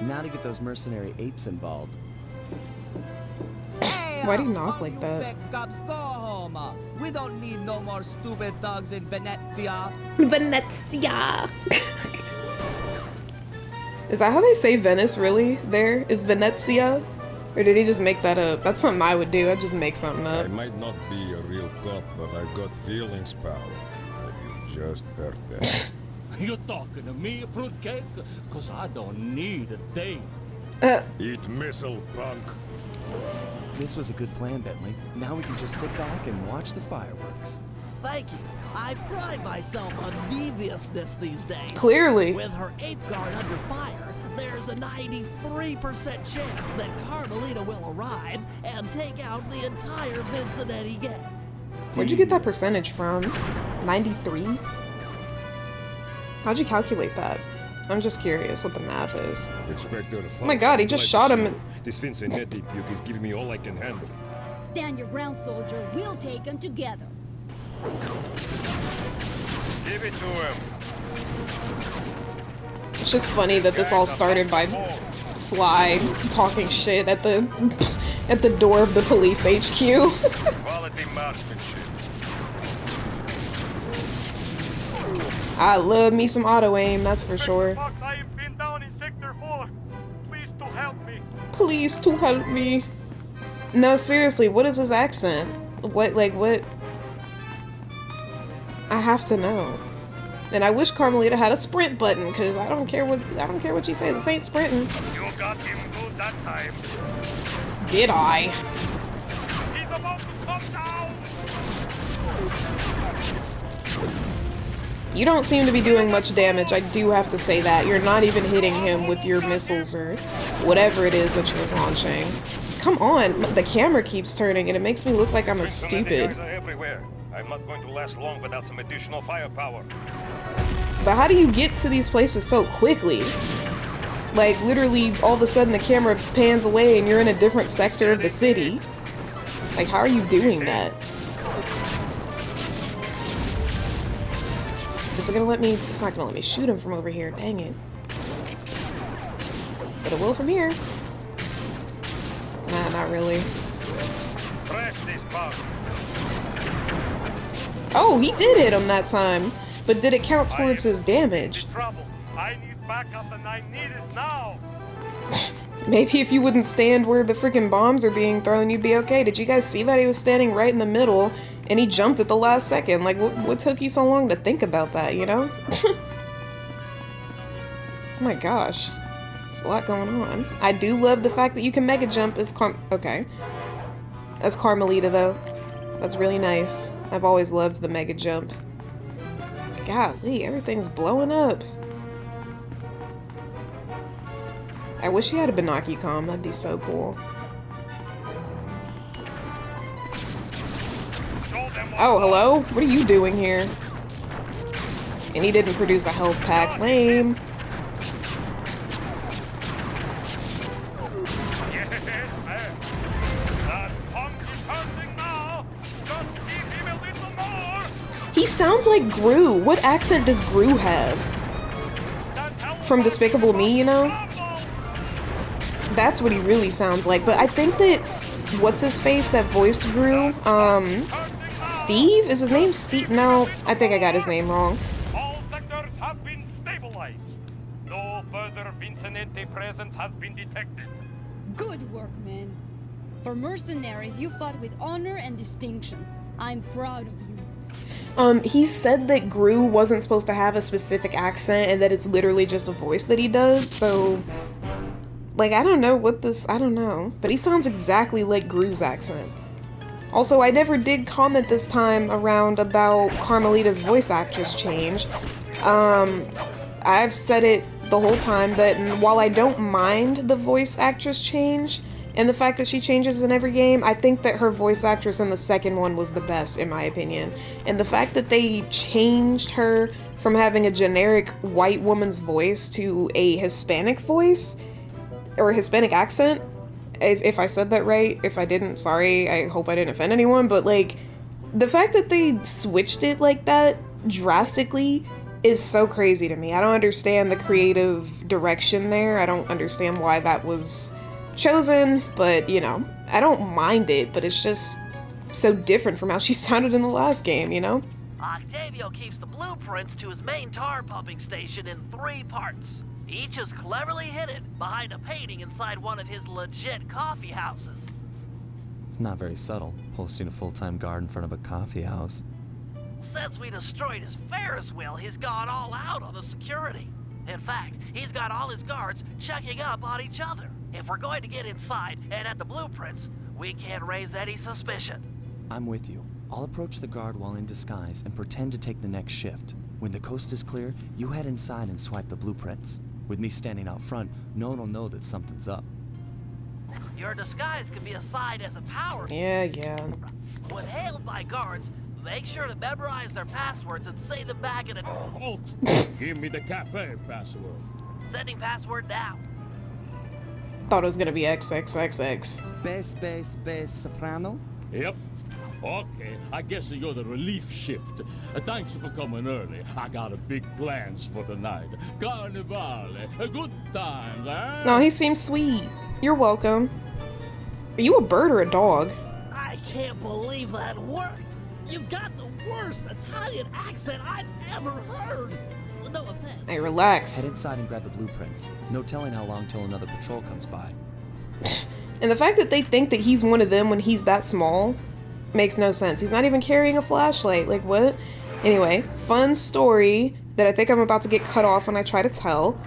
Now to get those mercenary apes involved.
Why do you knock like that?
Cops, go home. We don't need no more stupid thugs in Venezia.
Venezia! Is that how they say Venice, really? There? Is Venezia? Or did he just make that up? That's something I would do. I'd just make something up.
I might not be a real cop, but I've got feelings, pal. And you just hurt them.
You talking to me, fruitcake? Cause I don't need a thing.
Eat missile, punk.
This was a good plan, Bentley. Now we can just sit back and watch the fireworks.
Thank you. I pride myself on deviousness these days.
Clearly.
With her ape guard under fire, there's a 93% chance that Carmelita will arrive and take out the entire Vincinetti gang.
Where'd you get that percentage from? 93? How'd you calculate that? I'm just curious what the math is. Oh my god, he just shot him.
This Vincinetti puke is giving me all I can handle.
Stand your ground, soldier. We'll take them together.
Give it to him.
It's just funny that this all started by Sly talking shit at the door of the police HQ.
Quality marksmanship.
I love me some auto aim, that's for sure.
I have been down in Sector 4. Please to help me.
Please to help me. No, seriously, what is his accent? What? I have to know. And I wish Carmelita had a sprint button, cause I don't care what you say. This ain't sprinting.
You got him good that time.
Did I?
He's about to come down.
You don't seem to be doing much damage, I do have to say that. You're not even hitting him with your missiles or whatever it is that you're launching. Come on, the camera keeps turning and it makes me look like I'm a stupid.
I'm not going to last long without some additional firepower.
But how do you get to these places so quickly? Like, literally, all of a sudden the camera pans away and you're in a different sector of the city. Like, how are you doing that? Is it gonna let me? It's not gonna let me shoot him from over here. Dang it. But it will from here. Nah, not really. Oh, he did hit him that time. But did it count towards his damage?
I need backup and I need it now.
Maybe if you wouldn't stand where the freaking bombs are being thrown, you'd be okay. Did you guys see that? He was standing right in the middle, and he jumped at the last second. Like, what took you so long to think about that, you know? Oh my gosh. There's a lot going on. I do love the fact that you can mega jump as okay. As Carmelita, though. That's really nice. I've always loved the mega jump. Golly, everything's blowing up. I wish he had a Binocucom, that'd be so cool. Oh, hello? What are you doing here? And he didn't produce a health pack. Lame. He sounds like Gru. What accent does Gru have? From Despicable Me, you know? That's what he really sounds like, but I think that what's-his-face that voiced Gru, Steve? Is his name Steve? No, I think I got his name wrong.
All sectors have been stabilized. No further Vincinetti presence has been detected.
Good work, man. For mercenaries, you fought with honor and distinction. I'm proud of you.
He said that Gru wasn't supposed to have a specific accent and that it's literally just a voice that he does, so... Like, I don't know what this... I don't know. But he sounds exactly like Gru's accent. Also, I never did comment this time around about Carmelita's voice actress change. I've said it the whole time that while I don't mind the voice actress change, and the fact that she changes in every game, I think that her voice actress in the second one was the best, in my opinion. And the fact that they changed her from having a generic white woman's voice to a Hispanic voice, or a Hispanic accent, if I said that right. If I didn't, sorry, I hope I didn't offend anyone, but like, the fact that they switched it like that drastically is so crazy to me. I don't understand the creative direction there. I don't understand why that was chosen, but you know, I don't mind it, but it's just so different from how she sounded in the last game, you know?
Octavio keeps the blueprints to his main tar pumping station in 3 parts. Each is cleverly hidden behind a painting inside one of his legit coffee houses.
Not very subtle, posting a full-time guard in front of a coffee house.
Since we destroyed his Ferris wheel, he's gone all out on the security. In fact, he's got all his guards checking up on each other. If we're going to get inside and at the blueprints, we can't raise any suspicion.
I'm with you. I'll approach the guard while in disguise and pretend to take the next shift. When the coast is clear, you head inside and swipe the blueprints. With me standing out front, no one will know that something's up.
Your disguise can be assigned as a power.
Yeah.
When hailed by guards, make sure to memorize their passwords and say them back in a...
Halt! Give me the cafe password.
Sending password now.
Thought it was gonna be XXXX.
Bass, soprano?
Yep. Okay, I guess you're the relief shift. Thanks for coming early. I got a big plans for the night. Carnivale, a good time, eh?
No, he seems sweet. You're welcome. Are you a bird or a dog?
I can't believe that worked. You've got the worst Italian accent I've ever heard. No offense.
Hey, relax.
Head inside and grab the blueprints. No telling how long till another patrol comes by.
And the fact that they think that he's one of them when he's that small makes no sense. He's not even carrying a flashlight. Like, what? Anyway, fun story that I think I'm about to get cut off when I try to tell.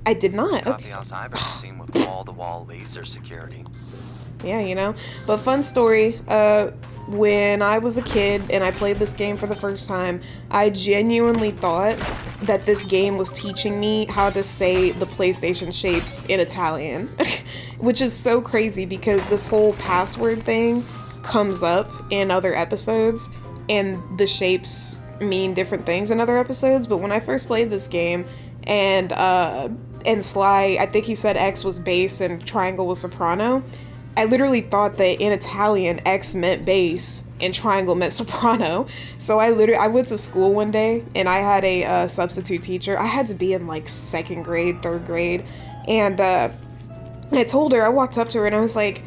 I did not.
Coffee house I've ever seen with wall-to-wall laser security.
Yeah, you know. But fun story, when I was a kid and I played this game for the first time, I genuinely thought that this game was teaching me how to say the PlayStation shapes in Italian. Which is so crazy because this whole password thing comes up in other episodes and the shapes mean different things in other episodes. But when I first played this game and Sly, I think he said X was bass and triangle was soprano, I literally thought that in Italian, X meant bass and triangle meant soprano. So I went to school one day and I had a substitute teacher. I had to be in like 2nd grade, 3rd grade. And I told her, I walked up to her and I was like,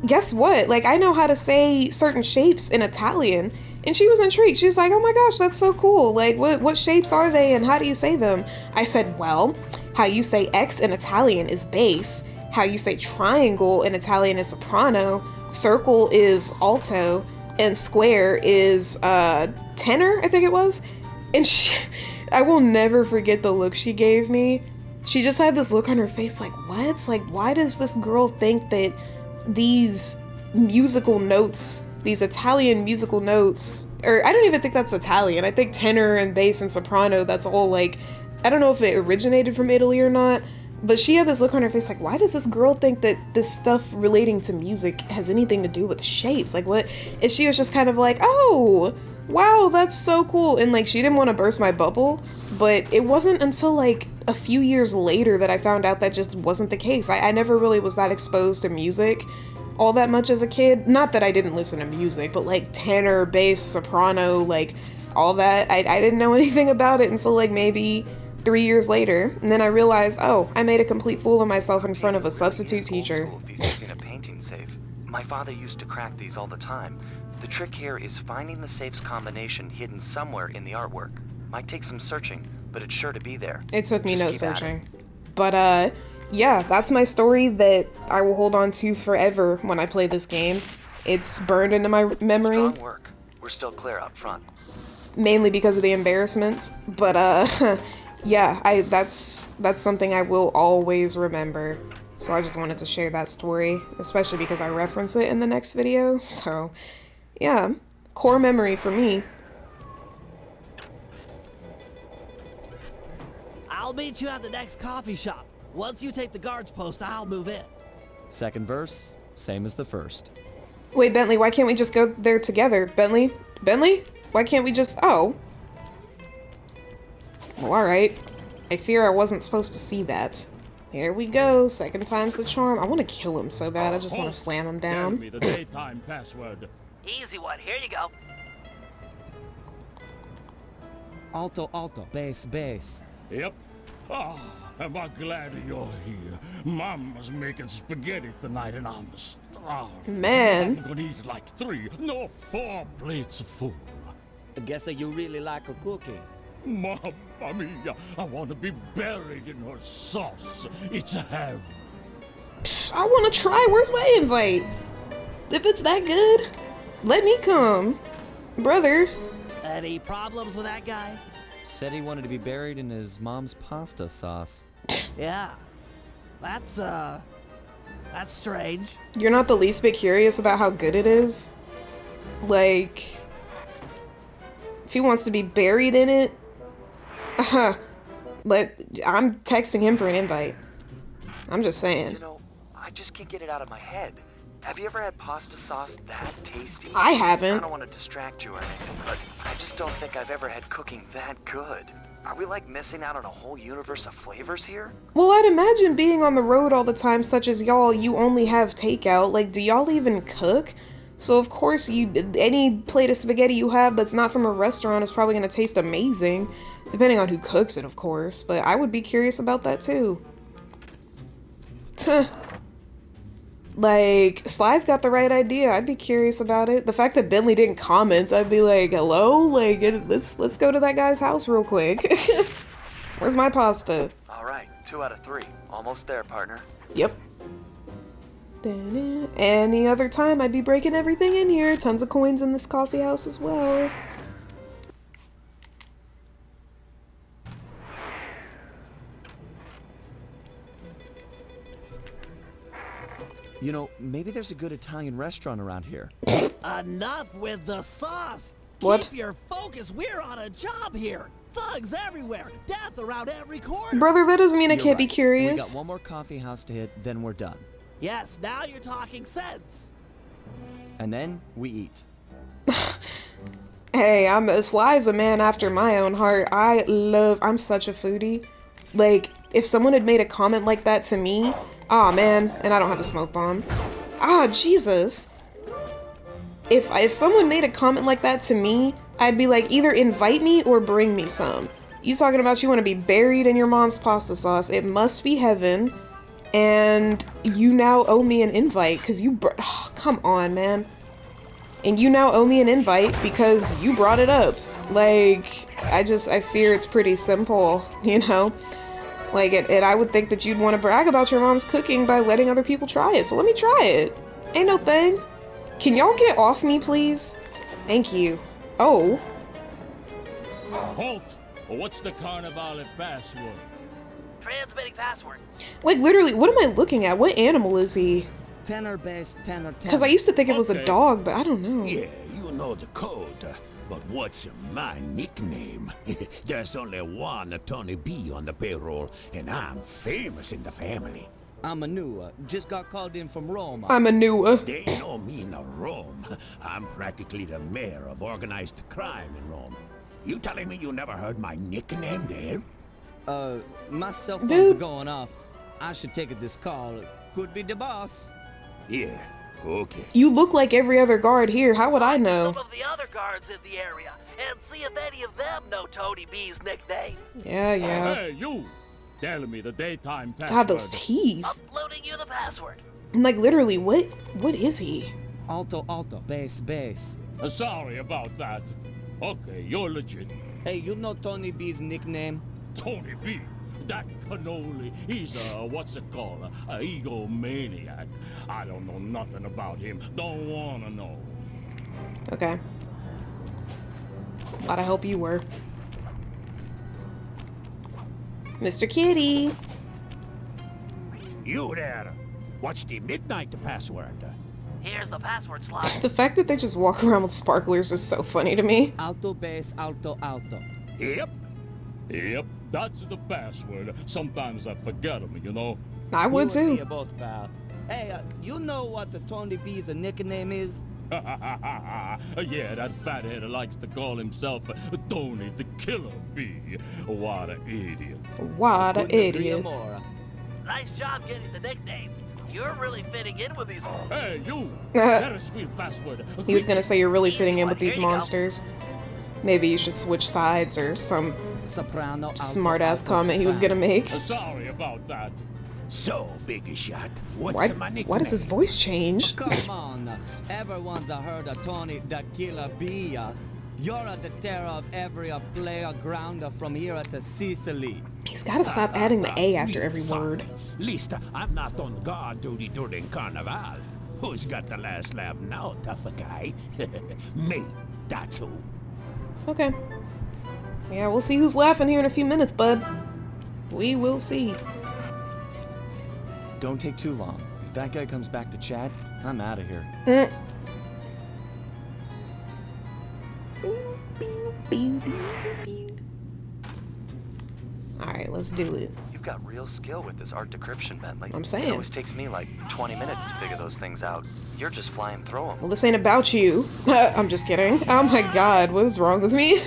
guess what? Like, I know how to say certain shapes in Italian. And she was intrigued. She was like, oh my gosh, that's so cool. Like, what shapes are they and how do you say them? I said, well, how you say X in Italian is bass. How you say triangle in Italian is soprano, circle is alto, and square is tenor, I think it was. And I will never forget the look she gave me. She just had this look on her face like, what? Like, why does this girl think that these musical notes, these Italian musical notes, or I don't even think that's Italian. I think tenor and bass and soprano, that's all like, I don't know if it originated from Italy or not. But she had this look on her face like, why does this girl think that this stuff relating to music has anything to do with shapes? Like, what? And she was just kind of like, oh, wow, that's so cool. And like, she didn't want to burst my bubble, but it wasn't until like a few years later that I found out that just wasn't the case. I never really was that exposed to music all that much as a kid. Not that I didn't listen to music, but like tenor, bass, soprano, like all that. I didn't know anything about it until like maybe 3 years later, and then I realized, oh, I made a complete fool of myself in front of a substitute teacher.
If he's using a painting safe. My father used to crack these all the time. The trick here is finding the safe's combination hidden somewhere in the artwork. Might take some searching, but it's sure to be there.
It took me no searching. But yeah, that's my story that I will hold on to forever when I play this game. It's burned into my memory.
Strong work. We're still clear up front.
Mainly because of the embarrassments, but yeah, that's something I will always remember. So I just wanted to share that story, especially because I reference it in the next video. So yeah, core memory for me.
I'll meet you at the next coffee shop. Once you take the guard's post, I'll move in.
Second verse, same as the first.
Wait, Bentley, why can't we just go there together? Bentley, why can't we just... Oh. Well, alright. I fear I wasn't supposed to see that. Here we go, second time's the charm. I want to kill him so bad, I just want to slam him down.
Tell me the daytime password.
Easy one, here you go.
Alto, alto, bass, bass.
Yep. Oh, am I glad you're here. Mama's making spaghetti tonight and I'm starved.
Man.
I'm gonna eat like 3, no 4 plates of food.
I guess that you really like a cookie.
Mamma mia, I want to be buried in her sauce. It's heaven.
I want to try. Where's my invite? If it's that good, let me come. Brother.
Any problems with that guy?
Said he wanted to be buried in his mom's pasta sauce.
Yeah. That's strange.
You're not the least bit curious about how good it is? Like, if he wants to be buried in it, but I'm texting him for an invite. I'm just saying.
You know, I just can't get it out of my head. Have you ever had pasta sauce that tasty?
I haven't.
I don't want to distract you or anything, but I just don't think I've ever had cooking that good. Are we like missing out on a whole universe of flavors here?
Well, I'd imagine being on the road all the time, such as y'all, you only have takeout. Like, do y'all even cook? So of course, any plate of spaghetti you have that's not from a restaurant is probably gonna taste amazing, depending on who cooks it, of course. But I would be curious about that too. Like, Sly's got the right idea. I'd be curious about it. The fact that Bentley didn't comment, I'd be like, hello? Like, let's go to that guy's house real quick. Where's my pasta?
Alright, 2 out of 3. Almost there, partner.
Yep. Any other time, I'd be breaking everything in here. Tons of coins in this coffee house as well.
You know, maybe there's a good Italian restaurant around here.
Enough with the sauce!
What?
Keep your focus, we're on a job here! Thugs everywhere, death around every corner!
Brother, that doesn't mean I
You're
can't be
right.
curious.
We got one more coffee house to hit, then we're done.
Yes, now you're talking sense!
And then we eat.
Hey, Sly's a man after my own heart. I'm such a foodie. Like, if someone had made a comment like that to me, aw man, and I don't have a smoke bomb. Ah, Jesus. If someone made a comment like that to me, I'd be like, either invite me or bring me some. You talking about you want to be buried in your mom's pasta sauce. It must be heaven. And you now owe me an invite because oh, come on, man. And you now owe me an invite because you brought it up. Like, I fear it's pretty simple, you know? Like, and I would think that you'd want to brag about your mom's cooking by letting other people try it. So let me try it. Ain't no thing. Can y'all get off me, please? Thank you. Oh.
Halt! What's the Carnivale password?
Transmitting password.
Like, literally, what am I looking at? What animal is he?
Tenor bass, tenor, tenor.
Because I used to think it was a dog, but I don't know.
Yeah, you know the code. But what's my nickname? There's only one Tony B on the payroll, and I'm famous in the family.
I'm a new, just got called in from Rome.
I'm a new.
They know me in Rome. I'm practically the mayor of organized crime in Rome. You telling me you never heard my nickname there?
My cell phone's going off. I should take this call. Could be the boss.
Yeah, okay.
You look like every other guard here. How would I know?
Some of the other guards in the area and see if any of them know Tony B's nickname.
Yeah.
Hey, you! Tell me the daytime password.
God, those teeth.
Uploading you the password.
I'm like, literally, what is he?
Alto, alto, bass, bass.
Sorry about that. Okay, you're legit.
Hey, you know Tony B's nickname?
Tony B? That cannoli, he's a, what's it called, a egomaniac. I don't know nothing about him. Don't wanna know.
Okay. Glad I help you were. Mr. Kitty.
You there. What's the midnight password?
Here's the password slide.
The fact that they just walk around with sparklers is so funny to me.
Alto, bass, alto, alto.
Yep, that's the password. Sometimes I forget them, you know.
I would too.
You and me are both, pal. Hey, you know what the Tony B's nickname is?
Yeah, that fathead likes to call himself Tony the Killer Bee. What an idiot.
What an idiot.
Nice job getting the nickname. You're really fitting in with these.
Hey, you! That is sweet password.
He was gonna say you're really fitting in with these monsters. Maybe you should switch sides or some
soprano
smart-ass comment he was gonna make.
Sorry about that.
So, Big Shot, what's my nickname?
Why does his voice change?
Oh, come on, everyone's heard of Tony the Killer Bee. You're the terror of every player grounder from here to Sicily.
He's gotta stop adding the A after every word.
Least I'm not on guard duty during Carnival. Who's got the last laugh now, tough guy? Me, that's who.
Okay. Yeah, we'll see who's laughing here in a few minutes, bud. We will see.
Don't take too long. If that guy comes back to chat, I'm out of here.
Alright, let's do it.
You've got real skill with this art decryption, Bentley.
I'm saying.
It always takes me like 20 minutes to figure those things out. You're just flying through them.
Well, this ain't about you. I'm just kidding. Oh my god, what is wrong with me?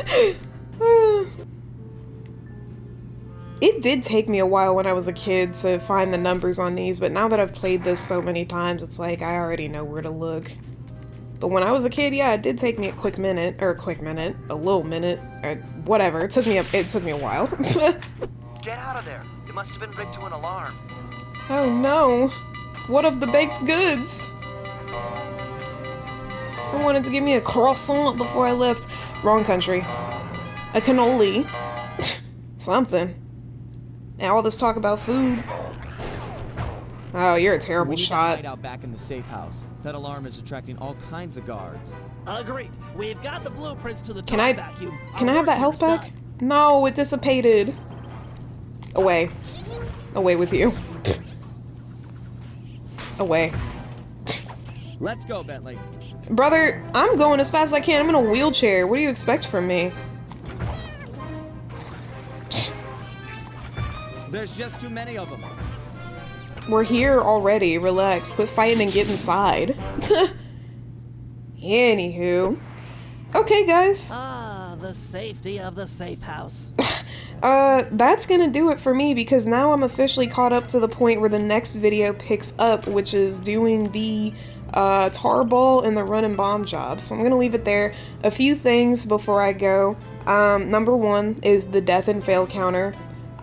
It did take me a while when I was a kid to find the numbers on these, but now that I've played this so many times, it's like I already know where to look. But when I was a kid, yeah, it did take me a little minute, or whatever. It took me a while.
Get out of there. It must have been rigged to an alarm.
Oh no. What of the baked goods? I wanted to give me a croissant before I left. Wrong country. A cannoli. Something. And all this talk about food. Oh, you're a terrible shot.
We need to hide out back in the safe house. That alarm is attracting all kinds of guards.
Agreed. We've got the blueprints to the
Can
top
I
vacuum.
can I have that health back? No, it dissipated. Away. Away with you. Away.
Let's go, Bentley.
Brother, I'm going as fast as I can. I'm in a wheelchair. What do you expect from me?
There's just too many of them.
We're here already. Relax. Quit fighting and get inside. Anywho. Okay, guys.
Ah, the safety of the safe house.
That's gonna do it for me because now I'm officially caught up to the point where the next video picks up, which is doing the tarball and the run and bomb job. So I'm gonna leave it there. A few things before I go. Number one is the death and fail counter.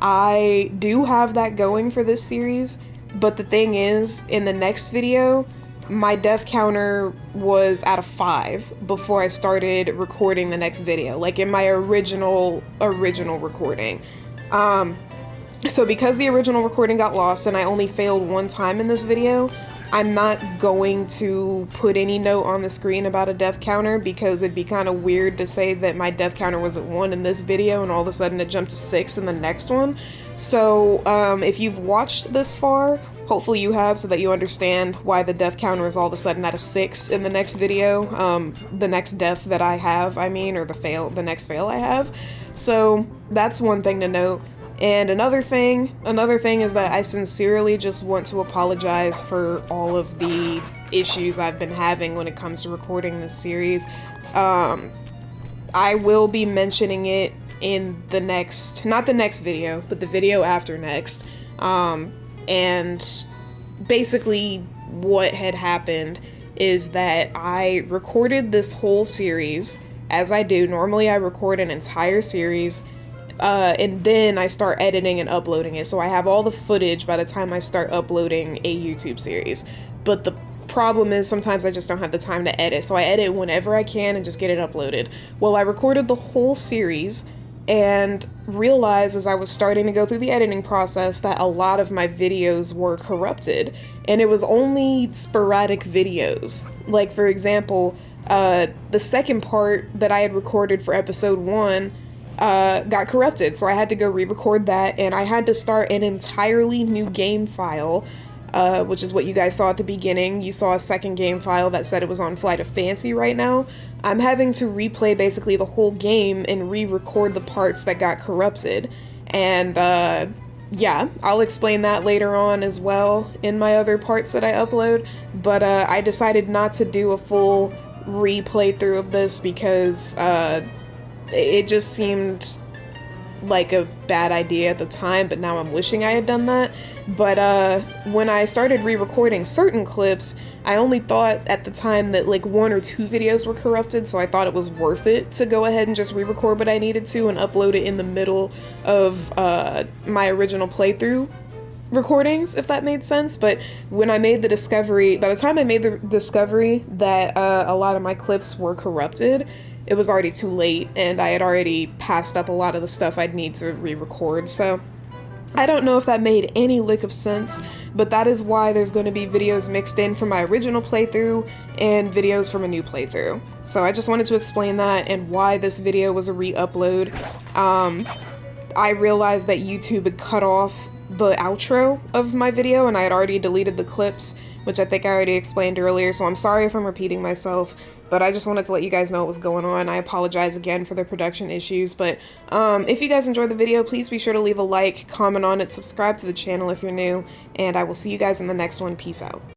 I do have that going for this series, but the thing is, in the next video, my death counter was at a 5 before I started recording the next video, like in my original recording. So because the original recording got lost and I only failed one time in this video, I'm not going to put any note on the screen about a death counter because it'd be kind of weird to say that my death counter was at 1 in this video and all of a sudden it jumped to 6 in the next one. So if you've watched this far, hopefully you have, so that you understand why the death counter is all of a sudden at a 6 in the next video, the next death that I have, I mean, or the next fail I have. So that's one thing to note. And another thing is that I sincerely just want to apologize for all of the issues I've been having when it comes to recording this series. I will be mentioning it in the next, not the next video, but the video after next. And basically what had happened is that I recorded this whole series, as I do. Normally I record an entire series, and then I start editing and uploading it. So I have all the footage by the time I start uploading a YouTube series. But the problem is sometimes I just don't have the time to edit. So I edit whenever I can and just get it uploaded. Well, I recorded the whole series and realized as I was starting to go through the editing process that a lot of my videos were corrupted. And it was only sporadic videos. Like, for example, the second part that I had recorded for episode 1 got corrupted, so I had to go re-record that, and I had to start an entirely new game file, which is what you guys saw at the beginning. You saw a second game file that said it was on Flight of Fancy right now. I'm having to replay basically the whole game and re-record the parts that got corrupted, and yeah, I'll explain that later on as well in my other parts that I upload, but I decided not to do a full replay through of this because it just seemed like a bad idea at the time, but now I'm wishing I had done that. But when I started re-recording certain clips, I only thought at the time that like 1 or 2 videos were corrupted, so I thought it was worth it to go ahead and just re-record what I needed to and upload it in the middle of my original playthrough recordings, if that made sense. But when I made the discovery, by the time I made the discovery that a lot of my clips were corrupted, it was already too late, and I had already passed up a lot of the stuff I'd need to re-record, so I don't know if that made any lick of sense, but that is why there's going to be videos mixed in from my original playthrough and videos from a new playthrough. So I just wanted to explain that and why this video was a re-upload. I realized that YouTube had cut off the outro of my video, and I had already deleted the clips, which I think I already explained earlier, so I'm sorry if I'm repeating myself. but I just wanted to let you guys know what was going on. I apologize again for the production issues, but if you guys enjoyed the video, please be sure to leave a like, comment on it, subscribe to the channel if you're new, and I will see you guys in the next one. Peace out.